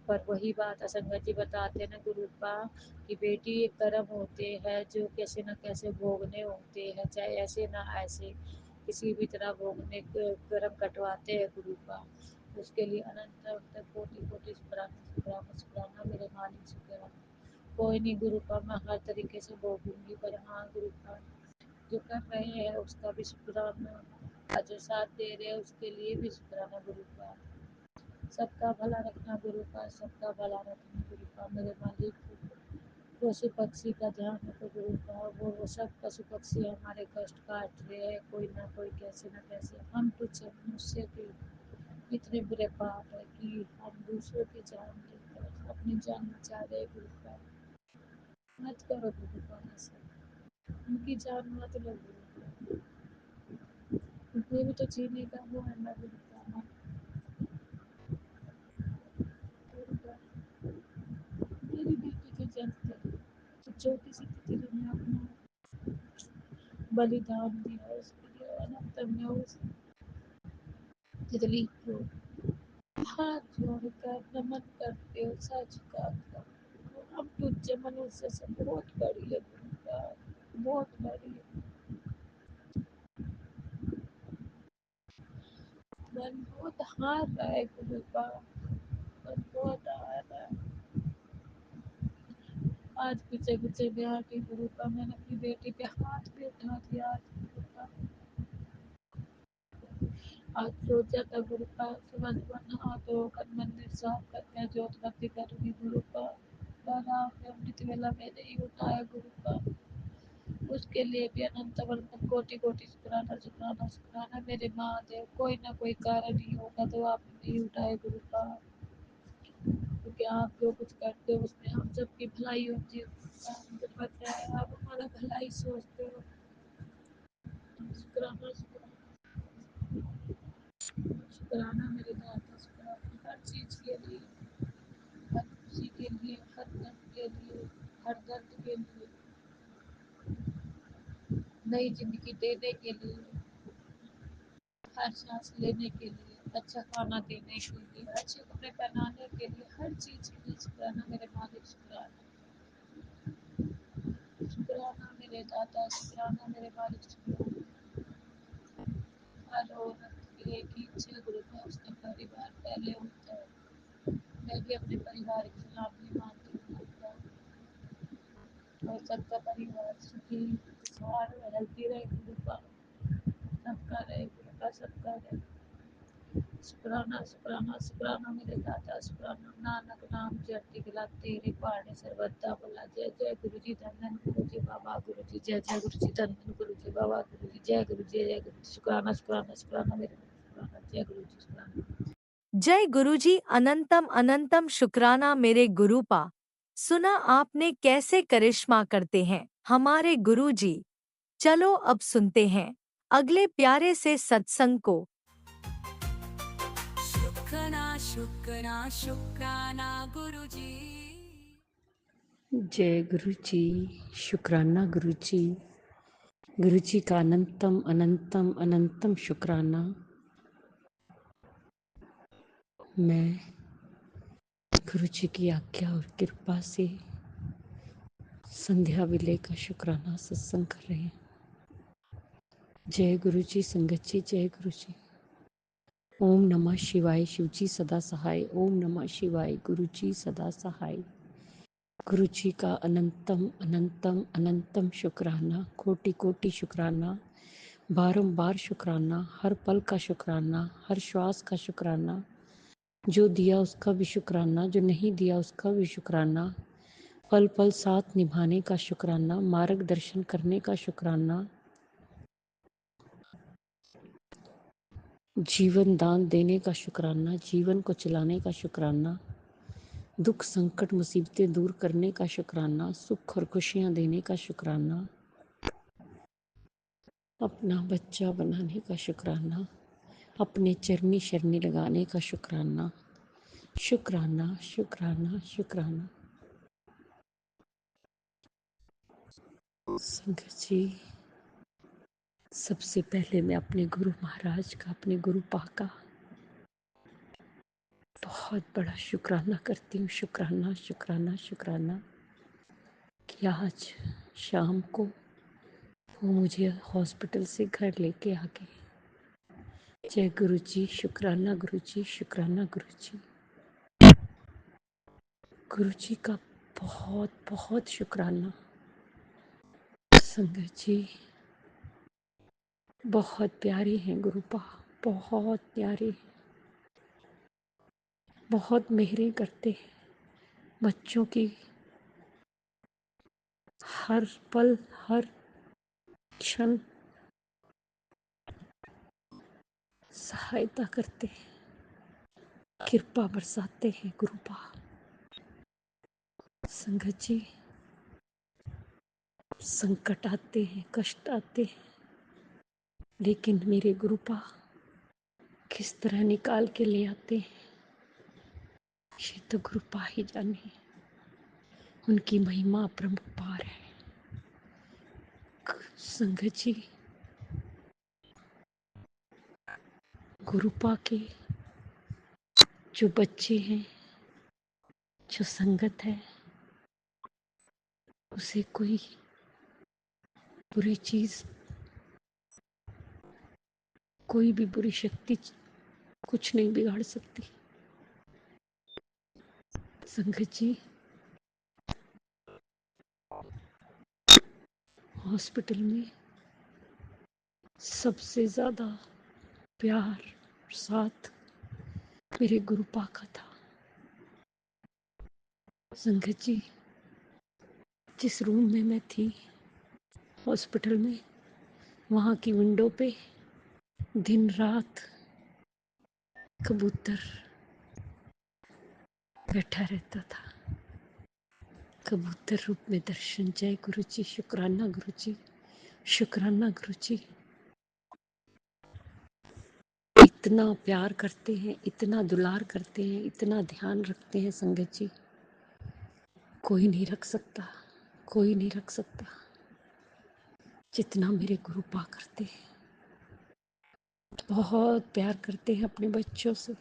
पर वही बात असंगत जी बताते हैं ना गुरु का, कि बेटी एक कर्म होते हैं जो कैसे न कैसे भोगने होते हैं, चाहे ऐसे ना ऐसे, किसी भी तरह भोगने कर्म कटवाते हैं गुरु का। उसके लिए अनंत अनंत कोटि कोटि शुक्राना शुक्राना शुक्राना मेरे मालिक, शुक्राना। कोई नहीं गुरु का, मैं हर तरीके से भोगूंगी, पर हाँ गुरु का जो कर रहे हैं उसका भी शुक्राना, और जो साथ दे रहे हैं उसके लिए भी शुक्राना गुरु का। सबका भला रखना गुरु का, सबका भला रखना गुरु का मेरे मालिक। पशु पक्षी का ध्यान रखो गुरु का, वो सब पशु पक्षी हमारे कष्ट काट रहे हैं, कोई ना कोई कैसे ना कैसे। हम कुछ मनुष्य के इतने बुरे पाप है कि हम दूसरों की जान लेकर अपनी जान बचा रहे गुरु का। मत करो गुरु का ऐसा, उनकी जान मत लो गुरुपा, उन्हें भी तो जीने का वो है ना गुरुपा। गुरुपा, मेरी बेटी के जलते तो छोटी सी तितली ने अपना बलिदान दिया, उसके लिए अनंत में उस तितली को हाथ जोड़कर नमन करते हो, सच का हम तुझे मनुष्य से बहुत बड़ी है गुरुपा, बहुत बड़ी है। मन बहुत हार रहा है गुरुपा, मन बहुत हार रहा है। आज पीछे पीछे में आके गुरुपा मैंने अपनी बेटी पे हाथ भी उठा दिया। आज गुरुपा, आज सोचा था गुरुपा सुबह सुबह नहा धोकर मंदिर साफ करके जोत बत्ती करूंगी गुरुपा, पर आपने अमृत वेला में नहीं उठाया गुरुपा। उसके लिए भी अनंत अनंत कोटि कोटि शुक्राना शुक्राना शुक्राना मेरे महादेव। कोई ना कोई कारण ही होगा तो आपने नहीं उठाए गुरुपा, क्योंकि आप जो कुछ करते हो उसमें हम सबकी भलाई होती है गुरुपा, मुझे पता है आप हमारा भलाई सोचते हो। शुक्राना शुक्राना शुक्राना मेरे दाता, शुक्राना हर चीज के लिए, हर खुशी के लिए, हर गम के लिए, हर दर्द के लिए, नई जिंदगी देने के लिए, हर सांस लेने के लिए, अच्छा खाना देने के लिए, अच्छे कपड़े पहनाने के लिए, हर चीज के लिए शुक्राना मेरे मालिक, शुक्राना। शुक्राना मेरे दाता, शुक्राना मेरे मालिक, शुक्राना। हर औरत की एक ही इच्छा गुरुपा, उसका परिवार पहले होता है। मैं भी अपने परिवार की सलामती मांगती हूँ गुरुपा, और सबका परिवार सुखी खुशहाल और हेल्थी रहे गुरुपा, सबका रहे गुरुपा, सबका रहे। शुक्राना शुक्राना शुक्राना मेरे दाता, शुक्राना। नानक नाम जपती गला तेरे पहाड़े सर्वदा बोला। जय जय गुरु जी, धन धन गुरु जी बाबा गुरु जी, जय जय गुरु जी, धन धन गुरु जी बाबा गुरु जी, जय गुरु जी, जय गुरु जी। शुक्राना शुक्राना शुक्राना मेरे शुक्राना, जय गुरु जी, शुक्राना। जय गुरुजी, अनंतम अनंतम शुक्राना मेरे गुरुपा। सुना आपने कैसे करिश्मा करते हैं हमारे गुरुजी। चलो अब सुनते हैं अगले प्यारे से सत्संग को। शुक्राना शुक्राना शुक्राना गुरुजी। जय गुरु जी, शुक्राना गुरु जी। गुरु जी का अनंतम अनंतम अनंतम शुक्राना। मैं गुरु जी की आज्ञा और कृपा से संध्या विलय का शुक्राना सत्संग कर रहे हैं। जय गुरु जी, संगत जी, जय गुरु जी। ओम नमः शिवाय, शिव जी सदा सहाय। ओम नमः शिवाय, गुरु जी सदा सहाय। गुरु जी का अनंतम अनंतम अनंतम शुक्राना, कोटि कोटि शुक्राना, बारंबार शुक्राना, हर पल का शुक्राना, हर श्वास का शुक्राना। जो दिया उसका भी शुक्राना, जो नहीं दिया उसका भी शुक्राना। पल पल साथ निभाने का शुक्राना, मार्गदर्शन करने का शुक्राना, जीवन दान देने का शुक्राना, जीवन को चलाने का शुक्राना, दुख संकट मुसीबतें दूर करने का शुक्राना, सुख और खुशियां देने का शुक्राना, अपना बच्चा बनाने का शुक्राना, अपने चरनी शरनी लगाने का शुक्राना। शुक्राना शुक्राना शुक्राना। संगत जी, सबसे पहले मैं अपने गुरु महाराज का, अपने गुरु पा का बहुत बड़ा शुक्राना करती हूँ। शुक्राना शुक्राना शुक्राना कि आज शाम को वो मुझे हॉस्पिटल से घर लेके आ गए। जय गुरु जी, शुक्राना गुरु जी, शुक्राना गुरु जी। गुरु जी का बहुत बहुत शुक्राना। संगत जी, बहुत प्यारी हैं गुरुपा, बहुत प्यारी, बहुत मेहरें करते हैं बच्चों की, हर पल हर क्षण सहायता करते हैं, कृपा बरसाते हैं गुरुपा। संगत जी, संकट आते हैं, कष्ट आते हैं, लेकिन मेरे गुरुपा किस तरह निकाल के ले आते हैं, ये तो गुरुपा ही जाने। उनकी महिमा अपरंपार है। संगत जी, गुरुपा के जो बच्चे हैं, जो संगत है, उसे कोई बुरी चीज, कोई भी बुरी शक्ति कुछ नहीं बिगाड़ सकती। संगत जी, हॉस्पिटल में सबसे ज्यादा प्यार साथ मेरे गुरुपा का था। संगत जी, जिस रूम में मैं थी हॉस्पिटल में, वहां की विंडो पे दिन रात कबूतर बैठा रहता था। कबूतर रूप में दर्शन। जय गुरु जी, शुक्राना गुरु जी, शुक्राना गुरु जी। इतना प्यार करते हैं, इतना दुलार करते हैं, इतना ध्यान रखते हैं संगत जी, कोई नहीं रख सकता, कोई नहीं रख सकता जितना मेरे गुरुपा करते हैं। बहुत प्यार करते हैं अपने बच्चों से।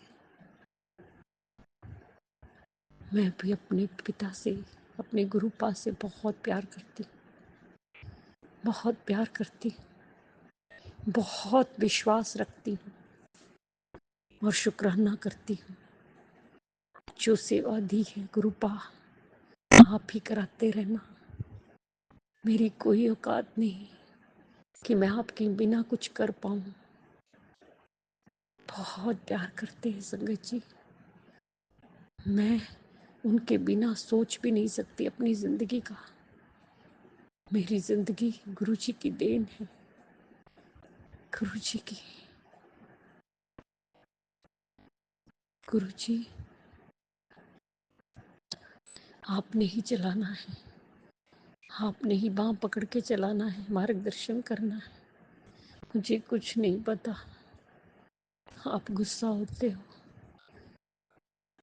मैं भी अपने पिता से, अपने गुरुपा से बहुत प्यार करती, बहुत प्यार करती, बहुत विश्वास रखती हूँ और शुक्राना करती हूँ। जो सेवा दी है गुरुपा, आप ही कराते रहना। मेरी कोई औकात नहीं कि मैं आपके बिना कुछ कर पाऊँ। बहुत प्यार करते हैं संगत जी। मैं उनके बिना सोच भी नहीं सकती अपनी जिंदगी का। मेरी जिंदगी गुरु जी की देन है, गुरु जी की। गुरु जी, आपने ही चलाना है, आपने ही बाँह पकड़ के चलाना है, मार्गदर्शन करना है। मुझे कुछ नहीं पता। आप गुस्सा होते हो,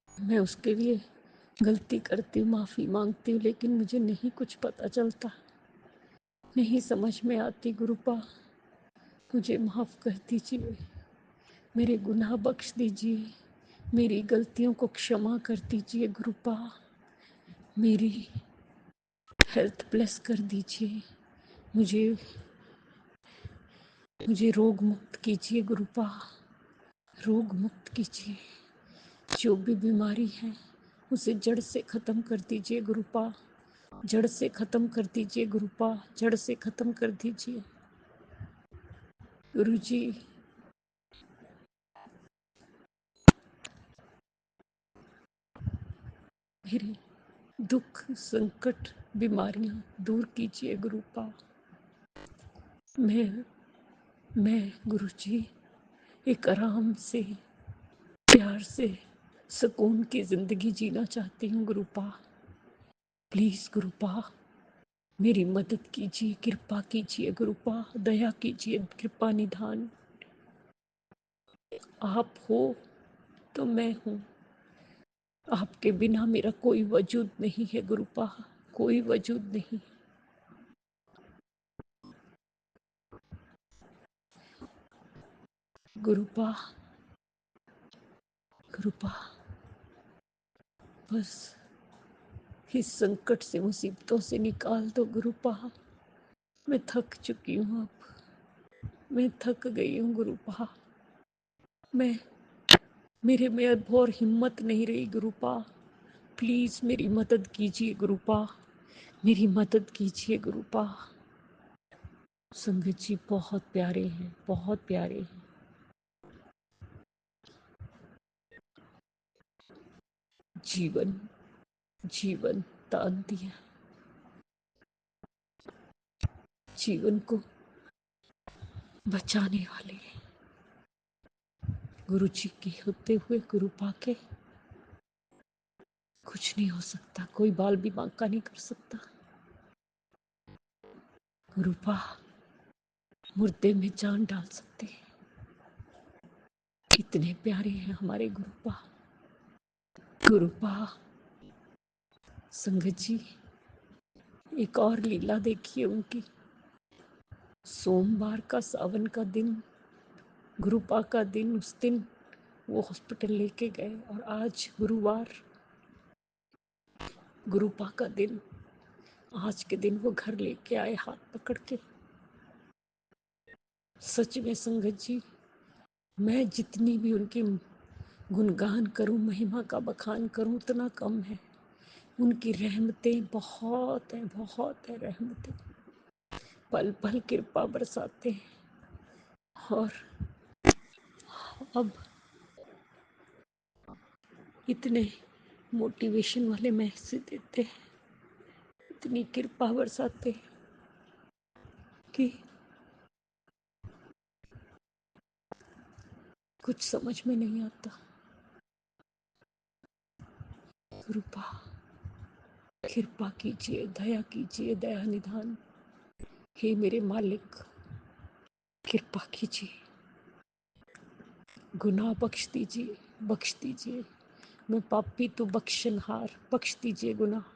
मैं उसके लिए गलती करती हूँ, माफ़ी मांगती हूँ, लेकिन मुझे नहीं कुछ पता चलता, नहीं समझ में आती। गुरुपा, मुझे माफ़ कर दीजिए, मेरे गुनाह बख्श दीजिए, मेरी गलतियों को क्षमा कर दीजिए। गुरुपा, मेरी हेल्थ ब्लेस कर दीजिए, मुझे मुझे रोग मुक्त कीजिए। गुरुपा, रोग मुक्त कीजिए। जो भी बीमारी है उसे जड़ से खत्म कर दीजिए। गुरुपा, जड़ से खत्म कर दीजिए। गुरुपा, जड़ से खत्म कर दीजिए। गुरु जी, मेरे दुख संकट बीमारियां दूर कीजिए। गुरुपा, मैं गुरु जी एक आराम से, प्यार से, सुकून की जिंदगी जीना चाहती हूँ। गुरुपा, प्लीज गुरुपा, मेरी मदद कीजिए, कृपा कीजिए। गुरुपा, दया कीजिए, कृपा निधान। आप हो तो मैं हूँ, आपके बिना मेरा कोई वजूद नहीं है। गुरुपा, कोई वजूद नहीं। गुरुपा, गुरुपा, बस इस संकट से, मुसीबतों से निकाल दो। गुरुपा, मैं थक चुकी हूँ, अब मैं थक गई हूँ। गुरुपा, मैं मेरे में अब और हिम्मत नहीं रही। गुरुपा, प्लीज मेरी मदद कीजिए। गुरुपा, मेरी मदद कीजिए। गुरुपा, संगत जी बहुत प्यारे हैं, बहुत प्यारे हैं। जीवन जीवन दान दिया, जीवन को बचाने वाले गुरु जी के होते हुए गुरुपा के कुछ नहीं हो सकता, कोई बाल भी बांका नहीं कर सकता। गुरुपा मुर्दे में जान डाल सकते हैं। कितने प्यारे हैं हमारे गुरुपा। गुरुपा संगत जी, एक और लीला देखिए उनकी। सोमवार का सावन का दिन, गुरुपा का दिन, उस दिन वो हॉस्पिटल लेके गए और आज गुरुवार गुरुपा का दिन, आज के दिन वो घर लेके आए हाथ पकड़ के। सच में संगत जी, मैं जितनी भी उनकी गुणगान करूं, महिमा का बखान करूं, उतना कम है। उनकी रहमतें बहुत है, बहुत है रहमतें, पल पल कृपा बरसाते हैं। और अब इतने मोटिवेशन वाले मैसेज देते हैं, इतनी कृपा बरसाते हैं कि कुछ समझ में नहीं आता। कृपा, कृपा कीजिए, दया कीजिए, दया निधान। हे मेरे मालिक, कृपा कीजिए, गुनाह बख्श दीजिए, बख्श दीजिए। मैं पापी तो बख्शनहार, बख्श दीजिए गुनाह।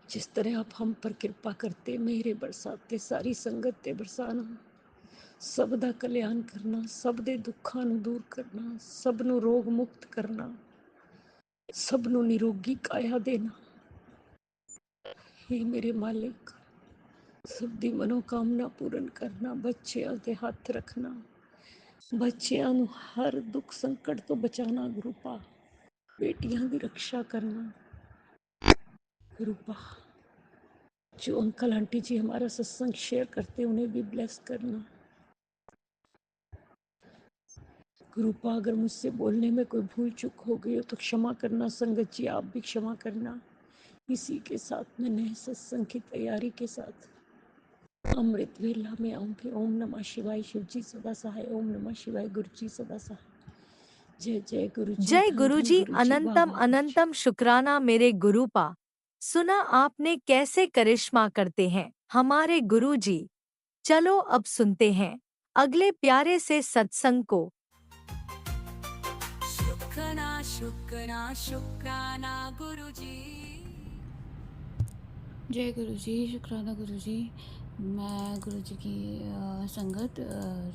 जिस तरह आप हम पर कृपा करते, मेरे बरसाते, सारी संगत ते बरसाना, सब दा कल्याण करना, सब दे दुखां नूं दूर करना, सब नूं रोग मुक्त करना, सब नूं निरोगी काया देना। हे मेरे मालिक, सब दी मनोकामना पूर्ण करना, बच्चियां दे हथ रखना, बच्चियां नूं हर दुख संकट तो बचाना। गुरुपा बेटियां दी रक्षा करना। गुरुपा जो अंकल आंटी जी हमारा सत्संग शेयर करते हैं, उन्हें भी ब्लेस करना। गुरुपा अगर मुझसे बोलने में कोई भूल चूक हो गई हो तो क्षमा करना। संगत जी आप भी क्षमा करना। इसी के साथ मैं नए सत्संग की तैयारी के साथ अमृत वेला में आऊंगी। ओम नमः शिवाय, शिव जी सदा सहाय। ओम नमः शिवाय, गुरु जी सदा सहाय। जय जय गुरु जी, जय धन धन गुरुजी, गुरु जी, वाह अनंतम वाह गुरु जी। अनंतम शुक्राना मेरे गुरुपा। सुना आपने कैसे करिश्मा करते हैं हमारे गुरुजी। चलो अब सुनते हैं अगले प्यारे से सत्संग को। शुक्राना शुक्राना शुक्राना गुरुजी। जय गुरु जी, शुक्राना गुरु जी। मैं गुरु जी की संगत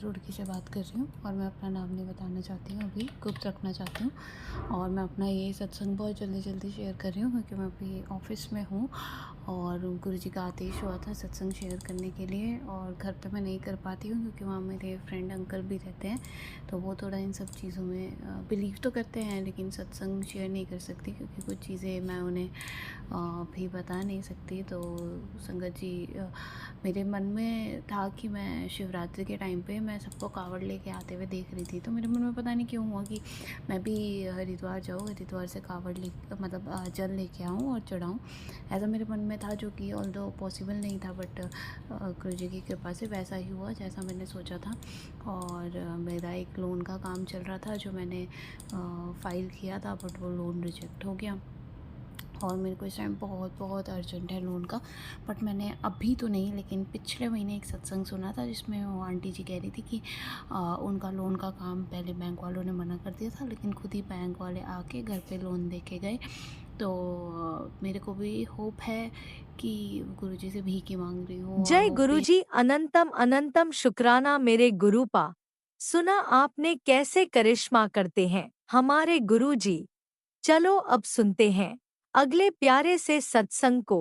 रुड़की से बात कर रही हूँ और मैं अपना नाम नहीं बताना चाहती हूँ, अभी गुप्त रखना चाहती हूँ। और मैं अपना ये सत्संग बहुत जल्दी शेयर कर रही हूँ क्योंकि मैं अभी ऑफिस में हूँ और गुरु जी का आदेश हुआ था सत्संग शेयर करने के लिए। और घर पे मैं नहीं कर पाती हूँ क्योंकि वहाँ मेरे फ्रेंड अंकल भी रहते हैं, तो वो थोड़ा इन सब चीज़ों में बिलीव तो करते हैं लेकिन सत्संग शेयर नहीं कर सकती क्योंकि कुछ चीज़ें मैं उन्हें भी बता नहीं सकती। तो संगत जी, मेरे मन में था कि मैं शिवरात्रि के टाइम पे मैं सबको कावड़ लेके आते हुए देख रही थी, तो मेरे मन में पता नहीं क्यों हुआ कि मैं भी हरिद्वार जाऊँ, हरिद्वार से कावड़ ले मतलब जल लेके आऊँ और चढ़ाऊँ। ऐसा मेरे मन में था, जो कि ऑल्दो पॉसिबल नहीं था, बट गुरु जी की कृपा से वैसा ही हुआ जैसा मैंने सोचा था। और मेरा एक लोन का काम चल रहा था जो मैंने फ़ाइल किया था, बट वो लोन रिजेक्ट हो गया और मेरे को इस टाइम बहुत अर्जेंट है लोन का। बट मैंने अभी तो नहीं, लेकिन पिछले महीने एक सत्संग सुना था जिसमें वो आंटी जी कह रही थी कि उनका लोन का काम पहले बैंक वालों ने मना कर दिया था, लेकिन खुद ही बैंक वाले आके घर पे लोन दे के गए। तो मेरे को भी होप है कि गुरुजी से भीख मांग रही हूँ। जय गुरुजी, अनंतम अनंतम शुक्राना मेरे गुरुपा। सुना आपने कैसे करिश्मा करते हैं हमारे गुरुजी। चलो अब सुनते हैं अगले प्यारे से सत्संग को।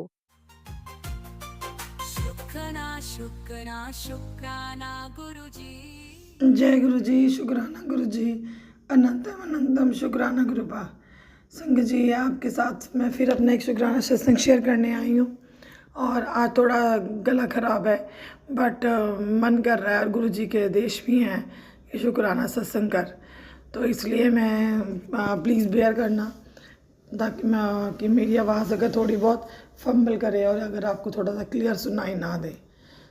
शुक्राना शुक्राना शुक्राना गुरुजी। जय गुरु जी, शुक्राना गुरु जी, अनंतम अनंतम शुक्राना गुरुपा। संग जी, आपके साथ मैं फिर अपना एक शुक्राना सत्संग शेयर करने आई हूँ और आज थोड़ा गला ख़राब है, बट मन कर रहा है और गुरु जी के आदेश भी हैं कि शुक्राना सत्संग कर, तो इसलिए मैं प्लीज़ बेयर करना ताकि मैं कि मेरी आवाज़ अगर थोड़ी बहुत फंबल करे और अगर आपको थोड़ा सा क्लियर सुनाई ना दे।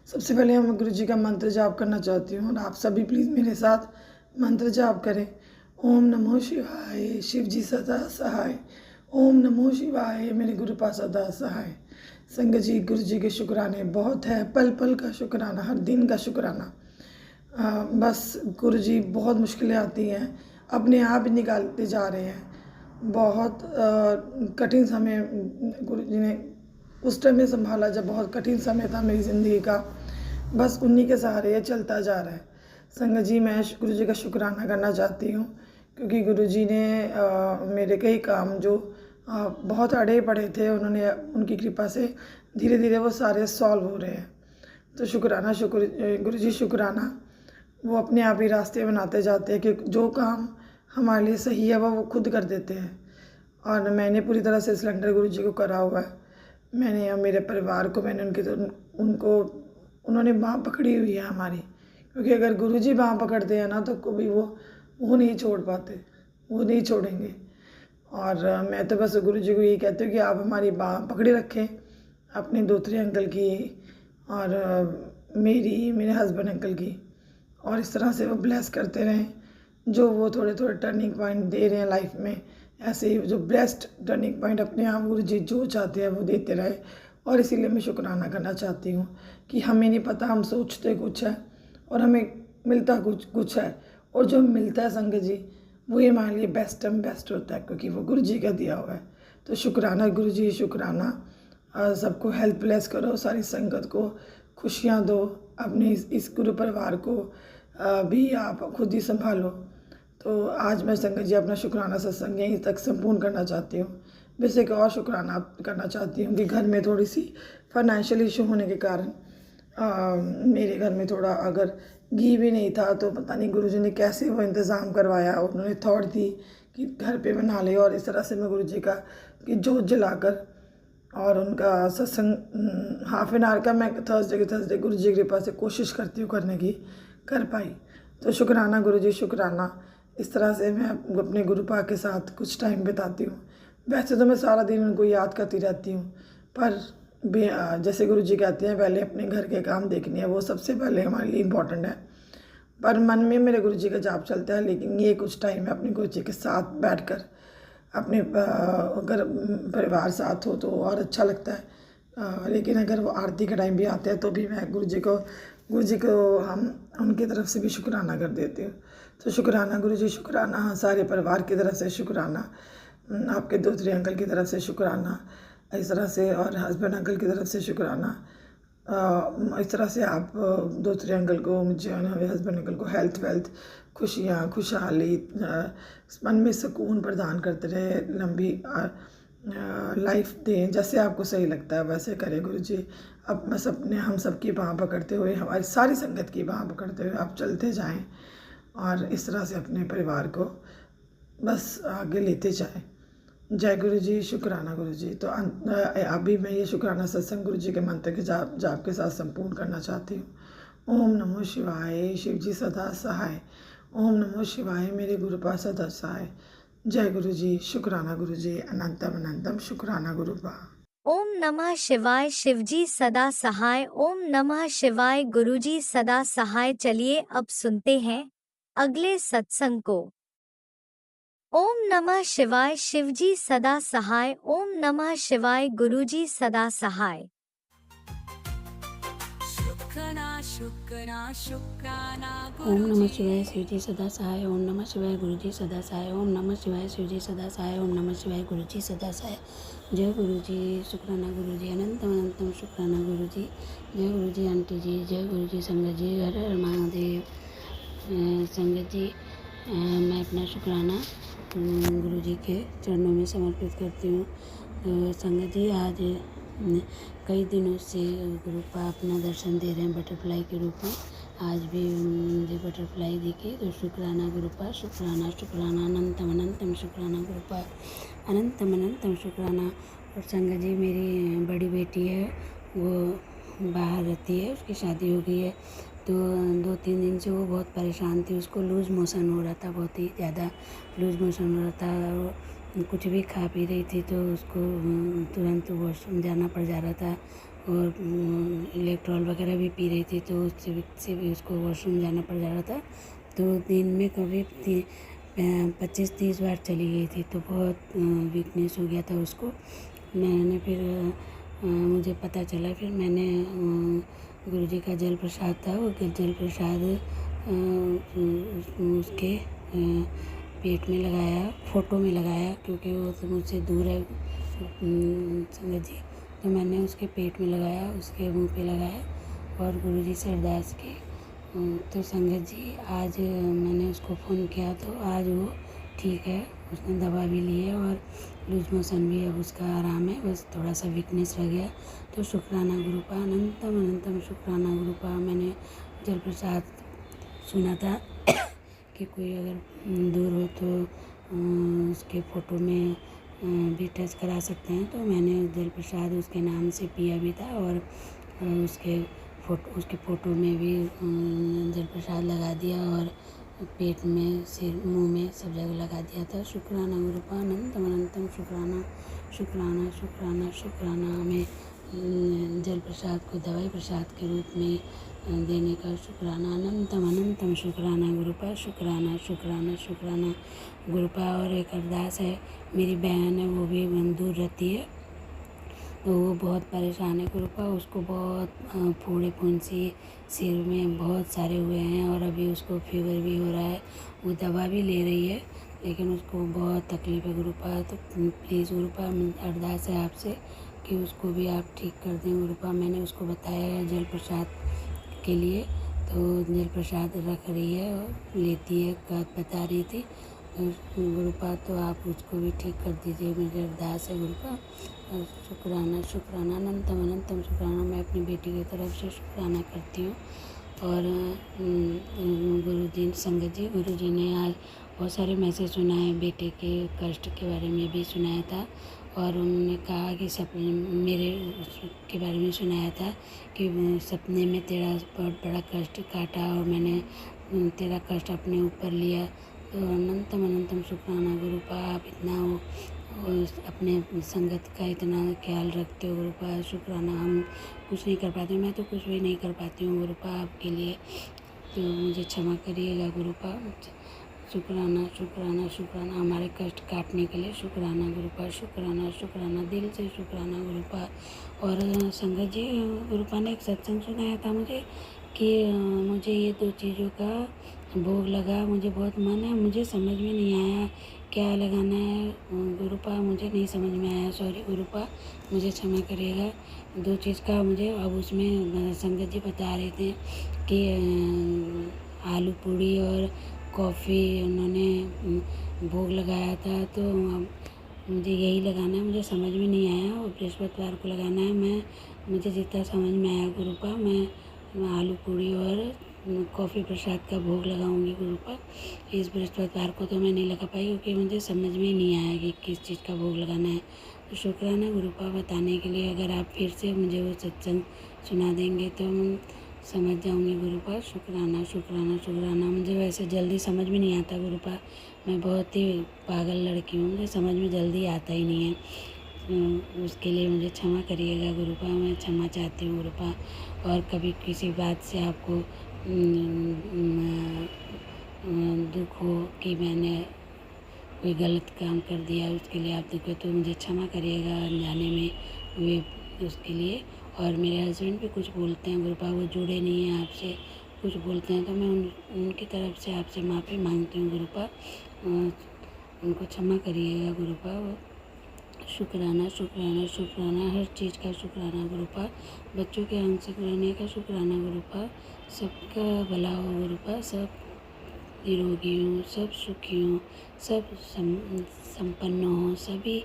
सबसे पहले मैं गुरु जी का मंत्र जाप करना चाहती हूँ और आप सभी प्लीज़ मेरे साथ मंत्र जाप करें। ओम नमो शिवाय, शिव जी सदा सहाय। ओम नमो शिवाय, मेरे गुरुपा सदा सहाय। संगत जी गुरु जी के शुक्राने बहुत है, पल पल का शुक्राना, हर दिन का शुक्राना। बस गुरु जी बहुत मुश्किलें आती हैं, अपने आप ही निकालते जा रहे हैं। बहुत कठिन समय गुरु जी ने उस टाइम में संभाला जब बहुत कठिन समय था मेरी ज़िंदगी का। बस उन्हीं के सहारे ये चलता जा रहा है। संगत जी मैं गुरु जी का शुक्राना करना चाहती हूँ, क्योंकि गुरु जी ने मेरे कई काम जो बहुत अड़े पड़े थे, उन्होंने उनकी कृपा से धीरे धीरे वो सारे सॉल्व हो रहे हैं। तो शुक्राना गुरु जी शुक्राना। वो अपने आप ही रास्ते बनाते जाते हैं कि जो काम हमारे लिए सही है वो खुद कर देते हैं। और मैंने पूरी तरह से सिलेंडर गुरु जी को करा हुआ है। मैंने और मेरे परिवार को मैंने उन्होंने बाँह पकड़ी हुई है हमारी, क्योंकि अगर गुरु जी बाँह पकड़ते हैं ना तो कभी वो नहीं छोड़ पाते, वो नहीं छोड़ेंगे। और मैं तो बस गुरु जी को यही कहती हूँ कि आप हमारी बाँह पकड़े रखें, अपने दोतरे अंकल की और मेरे हस्बैंड अंकल की, और इस तरह से वो ब्लेस करते रहें। जो वो थोड़े थोड़े टर्निंग पॉइंट दे रहे हैं लाइफ में, ऐसे ही जो बेस्ट टर्निंग पॉइंट अपने आप गुरु जी जो चाहते हैं वो देते रहे। और इसीलिए मैं शुक्राना करना चाहती हूँ कि हमें नहीं पता, हम सोचते कुछ है और हमें मिलता कुछ है, और जो मिलता है संगत जी वही हमारे लिए बेस्ट होता है, क्योंकि वो गुरु जी का दिया हुआ है। तो शुक्राना गुरु जी, शुक्राना। सबको हेल्थ ब्लेस करो, सारी संगत को खुशियाँ दो, अपने इस गुरु परिवार को भी आप खुद ही संभालो। तो आज मैं संगत जी अपना शुक्राना सत्संग यहीं तक संपूर्ण करना चाहती हूँ। वैसे एक और शुक्राना करना चाहती हूँ कि घर में थोड़ी सी फाइनेंशियल इशू होने के कारण मेरे घर में थोड़ा अगर घी भी नहीं था, तो पता नहीं गुरुजी ने कैसे वो इंतज़ाम करवाया। उन्होंने थॉट दी कि घर पे बना ले, और इस तरह से मैं गुरुजी का कि जोत जलाकर और उनका सत्संग हाफ एन आवर का मैं थर्सडे गुरुजी की कृपा से कोशिश करती हूँ करने की, कर पाई। तो शुक्राना गुरुजी, शुक्राना। इस तरह से मैं अपने गुरुपा के साथ कुछ टाइम बिताती हूँ। वैसे तो मैं सारा दिन उनको याद करती रहती हूँ, पर जैसे गुरुजी कहते हैं पहले अपने घर के काम देखने हैं, वो सबसे पहले हमारे लिए इम्पोर्टेंट है। पर मन में मेरे गुरुजी का जाप चलता है, लेकिन ये कुछ टाइम है अपने गुरुजी के साथ बैठकर, अपने अगर परिवार साथ हो तो और अच्छा लगता है। लेकिन अगर वो आरती का टाइम भी आता है तो भी मैं गुरुजी को हम उनकी तरफ से भी शुक्राना कर देती हूँ। तो शुक्राना गुरुजी, शुक्राना। सारे परिवार की तरफ से शुक्राना, आपके दोतरे अंकल की तरफ से शुक्राना, इस तरह से, और हस्बैंड अंकल की तरफ से शुक्राना। इस तरह से आप दोतरे अंकल को, मुझे हस्बैंड अंकल को हेल्थ वेल्थ, खुशियाँ, खुशहाली, मन में सुकून प्रदान करते रहे, लंबी लाइफ दें। जैसे आपको सही लगता है वैसे करें गुरुजी। अब बस हम सबकी बाँह पकड़ते हुए, हमारी सारी संगत की बाँह पकड़ते हुए आप चलते जाएं, और इस तरह से अपने परिवार को बस आगे लेते जाएं। जय गुरु जी, शुक्राना गुरु जी। तो अभी मैं ये शुक्राना सत्संग गुरु जी के मंत्र के जाप के साथ संपूर्ण करना चाहती हूँ। ओम नमो शिवाय, शिव जी सदा सहाय। ओम नमो शिवाय, मेरे गुरुपा सदा सहाय। जय गुरु जी, शुक्राना गुरु जी, अनंतम अनंतम शुक्राना गुरुपा। ओम नमः शिवाय, शिवजी सदा सहाय। ओम नमः शिवाय, गुरुजी सदा सहाय। चलिए अब सुनते हैं अगले सत्संग को। ओम नमः शिवाय, शिवजी सदा सहाय। ओम नमः शिवाय, गुरुजी सदा सहाय। ओम नमः शिवाय, शिवजी सदा सहाय। ओम नमः शिवाय, गुरुजी सदा सहाय। ओम नमः शिवाय, शिवजी सदा सहाय। ओम नमः शिवाय, गुरुजी सदा सहाय। जय गुरुजी, शुक्राना गुरुजी, अनंतम अनंतम शुक्राना गुरुजी। जय गुरुजी आंटी जी, जय गुरुजी संगत जी, हर हर महादेव। संगत जी, मैं अपना शुक्राना गुरुजी के चरणों में समर्पित करती हूँ। तो संगत जी, आज कई दिनों से गुरुपा अपना दर्शन दे रहे हैं बटरफ्लाई के रूप में। आज भी मुझे बटरफ्लाई दिखी, तो शुक्राना गुरुपा, शुक्राना शुक्राना, अनंतम अनंतम शुक्राना गुरुपा, अनंतम अनंतम शुक्राना। और संगत जी, मेरी बड़ी बेटी है, वो बाहर रहती है, उसकी शादी हो गई है। तो 2-3 दिन से वो बहुत परेशान थी। उसको लूज़ मोशन हो रहा था, बहुत ही ज़्यादा लूज़ मोशन हो रहा था। कुछ भी खा पी रही थी तो उसको तुरंत वॉशरूम जाना पड़ जा रहा था, और इलेक्ट्रॉल वगैरह भी पी रही थी तो उससे भी उसको वॉशरूम जाना पड़ जा रहा था। तो दिन में कभी 25-30 बार चली गई थी, तो बहुत वीकनेस हो गया था उसको। मैंने फिर मुझे पता चला। फिर मैंने गुरुजी का जल प्रसाद था, वो जल प्रसाद उसके पेट में लगाया, फ़ोटो में लगाया, क्योंकि वो तो मुझसे दूर है संगत जी। तो मैंने उसके पेट में लगाया, उसके मुंह पे लगाया और गुरुजी से अरदास की। तो संगत जी आज मैंने उसको फ़ोन किया तो आज वो ठीक है, उसने दवा भी ली है और लूज मोशन भी अब उसका आराम है, बस थोड़ा सा वीकनेस रह गया। तो शुक्राना गुरुपा, अनंतम अनंतम शुक्राना गुरुपा। मैंने जल प्रसाद सुना था कि कोई अगर दूर हो तो उसके फ़ोटो में भी टच करा सकते हैं। तो मैंने जल प्रसाद उसके नाम से पिया भी था और उसके फ़ोटो में भी जल प्रसाद लगा दिया और पेट में, सिर, मुंह में सब जगह लगा दिया था। शुक्राना गुरुपा, अनंतम अनंतम शुक्राना शुक्राना शुक्राना शुक्राना। हमें जल प्रसाद को दवाई प्रसाद के रूप में देने का शुक्राना, अनंतम अनंतम शुक्राना गुरुपा, शुक्राना शुक्राना शुक्राना गुरुपा। और एक अरदास है, मेरी बहन है वो भी दूर रहती है, तो वो बहुत परेशान है गुरुपा। उसको बहुत फोड़े फुंसी सिर में बहुत सारे हुए हैं और अभी उसको फीवर भी हो रहा है। वो दवा भी ले रही है लेकिन उसको बहुत तकलीफ़ है गुरुपा। तो प्लीज़ गुरुपा अरदास है आपसे कि उसको भी आप ठीक कर दें गुरुपा। मैंने उसको बताया है जल प्रसाद के लिए, तो जल प्रसाद रख रही है और लेती है, बता रही थी गुरुपा। तो आप उसको भी ठीक कर दीजिए, मेरी अरदास है गुरुपा। शुक्राना शुक्राना अनंतम अनंतम शुक्राना। मैं अपनी बेटी की तरफ से शुक्राना करती हूँ। और गुरुजी संगत जी, गुरुजी ने आज बहुत सारे मैसेज सुनाए, बेटे के कष्ट के बारे में भी सुनाया था और उन्होंने कहा कि सपने मेरे के बारे में सुनाया था कि सपने में तेरा बहुत बड़ा कष्ट काटा और मैंने तेरा कष्ट अपने ऊपर लिया। तो अनंतम अनंतम शुक्राना गुरुपा। आप इतना वो अपने संगत का इतना ख्याल रखते हो गुरुपा, शुक्राना। हम कुछ नहीं कर पाते, मैं तो कुछ भी नहीं कर पाती हूँ गुरुपा आपके लिए, तो मुझे क्षमा करिएगा गुरुपा। शुक्राना शुक्राना शुक्राना हमारे कष्ट काटने के लिए, शुक्राना गुरुपा, शुक्राना शुक्राना, दिल से शुक्राना गुरुपा। और संगत जी, गुरुपा ने एक सत्संग सुनाया था मुझे कि मुझे ये 2 चीज़ों का भोग लगा, मुझे बहुत मन है, मुझे समझ में नहीं आया क्या लगाना है गुरुपा, मुझे नहीं समझ में आया, सॉरी गुरुपा, मुझे क्षमा करिएगा। 2 चीज़ का मुझे, अब उसमें संगत जी बता रहे थे कि आलू पूड़ी और कॉफ़ी उन्होंने भोग लगाया था, तो मुझे यही लगाना है, मुझे समझ में नहीं आया और बृहस्पतिवार को लगाना है। मुझे जितना समझ में आया गुरुपा, मैं आलू पूड़ी और कॉफ़ी प्रसाद का भोग लगाऊंगी गुरुपा। इस बृहस्पतिवार को तो मैं नहीं लगा पाई क्योंकि मुझे समझ में नहीं आया कि किस चीज़ का भोग लगाना है। तो शुक्राना गुरुपा बताने के लिए। अगर आप फिर से मुझे वो सत्संग सुना देंगे तो मैं समझ जाऊंगी गुरुपा। शुक्राना शुक्राना शुक्राना। मुझे वैसे जल्दी समझ में नहीं आता गुरुपा, मैं बहुत ही पागल लड़की हूँ, मुझे समझ में जल्दी आता ही नहीं है। उसके लिए मुझे क्षमा करिएगा गुरुपा, मैं क्षमा चाहती हूँ गुरुपा। और कभी किसी बात से आपको दुख हो कि मैंने कोई गलत काम कर दिया, उसके लिए आप दुख हो तो मुझे क्षमा करिएगा अनजाने में वे उसके लिए। और मेरे हस्बैंड भी कुछ बोलते हैं गुरुपा, वो जुड़े नहीं हैं आपसे, कुछ बोलते हैं तो मैं उनकी तरफ से आपसे माफ़ी मांगती हूँ गुरुपा, उनको क्षमा करिएगा गुरुपा। शुक्राना शुक्राना शुक्राना, हर चीज़ का शुक्राना गुरुपा। बच्चों के आंशिक रहने का शुक्राना गुरुपा। सबका भला हो गुरुपा, सब निरोगी हों, सब सुखी हों, सब संपन्न हों, सभी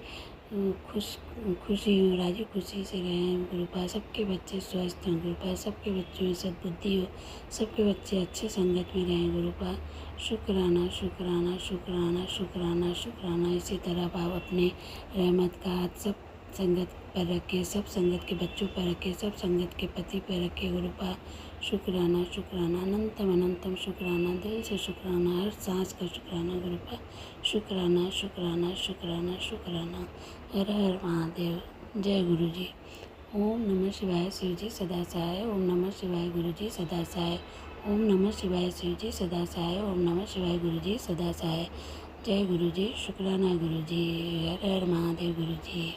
खुशी हो, राजी खुशी से रहें गुरुपा। सबके बच्चे स्वस्थ हों गुरुपा, सबके बच्चों में सद्बुद्धि हो, सबके बच्चे अच्छे संगत में रहें गुरुपा। शुक्राना शुक्राना शुक्राना शुक्राना शुक्राना। इसी तरह आप अपने रहमत का हाथ सब संगत पर रखे, सब संगत के बच्चों पर रखे, सब संगत के पति पर रखे गुरुपा। शुक्राना शुक्राना अनंतम अनंतम शुक्राना, दिल से शुक्राना, हर सांस का शुक्राना गुरुपा। शुक्राना शुक्राना शुक्राना शुक्राना। हर हर महादेव। जय गुरु जी। ओम नमः शिवाय शिव जी सदा सहाय। ओम नमः शिवाय गुरु जी सदा सहाय। ओम नमः शिवाय शिव जी सदा सहाय। ओम नमः शिवाय गुरु जी सदा सहाय। जय गुरु जी। शुक्राना गुरु जी। हर हर महादेव गुरु जी।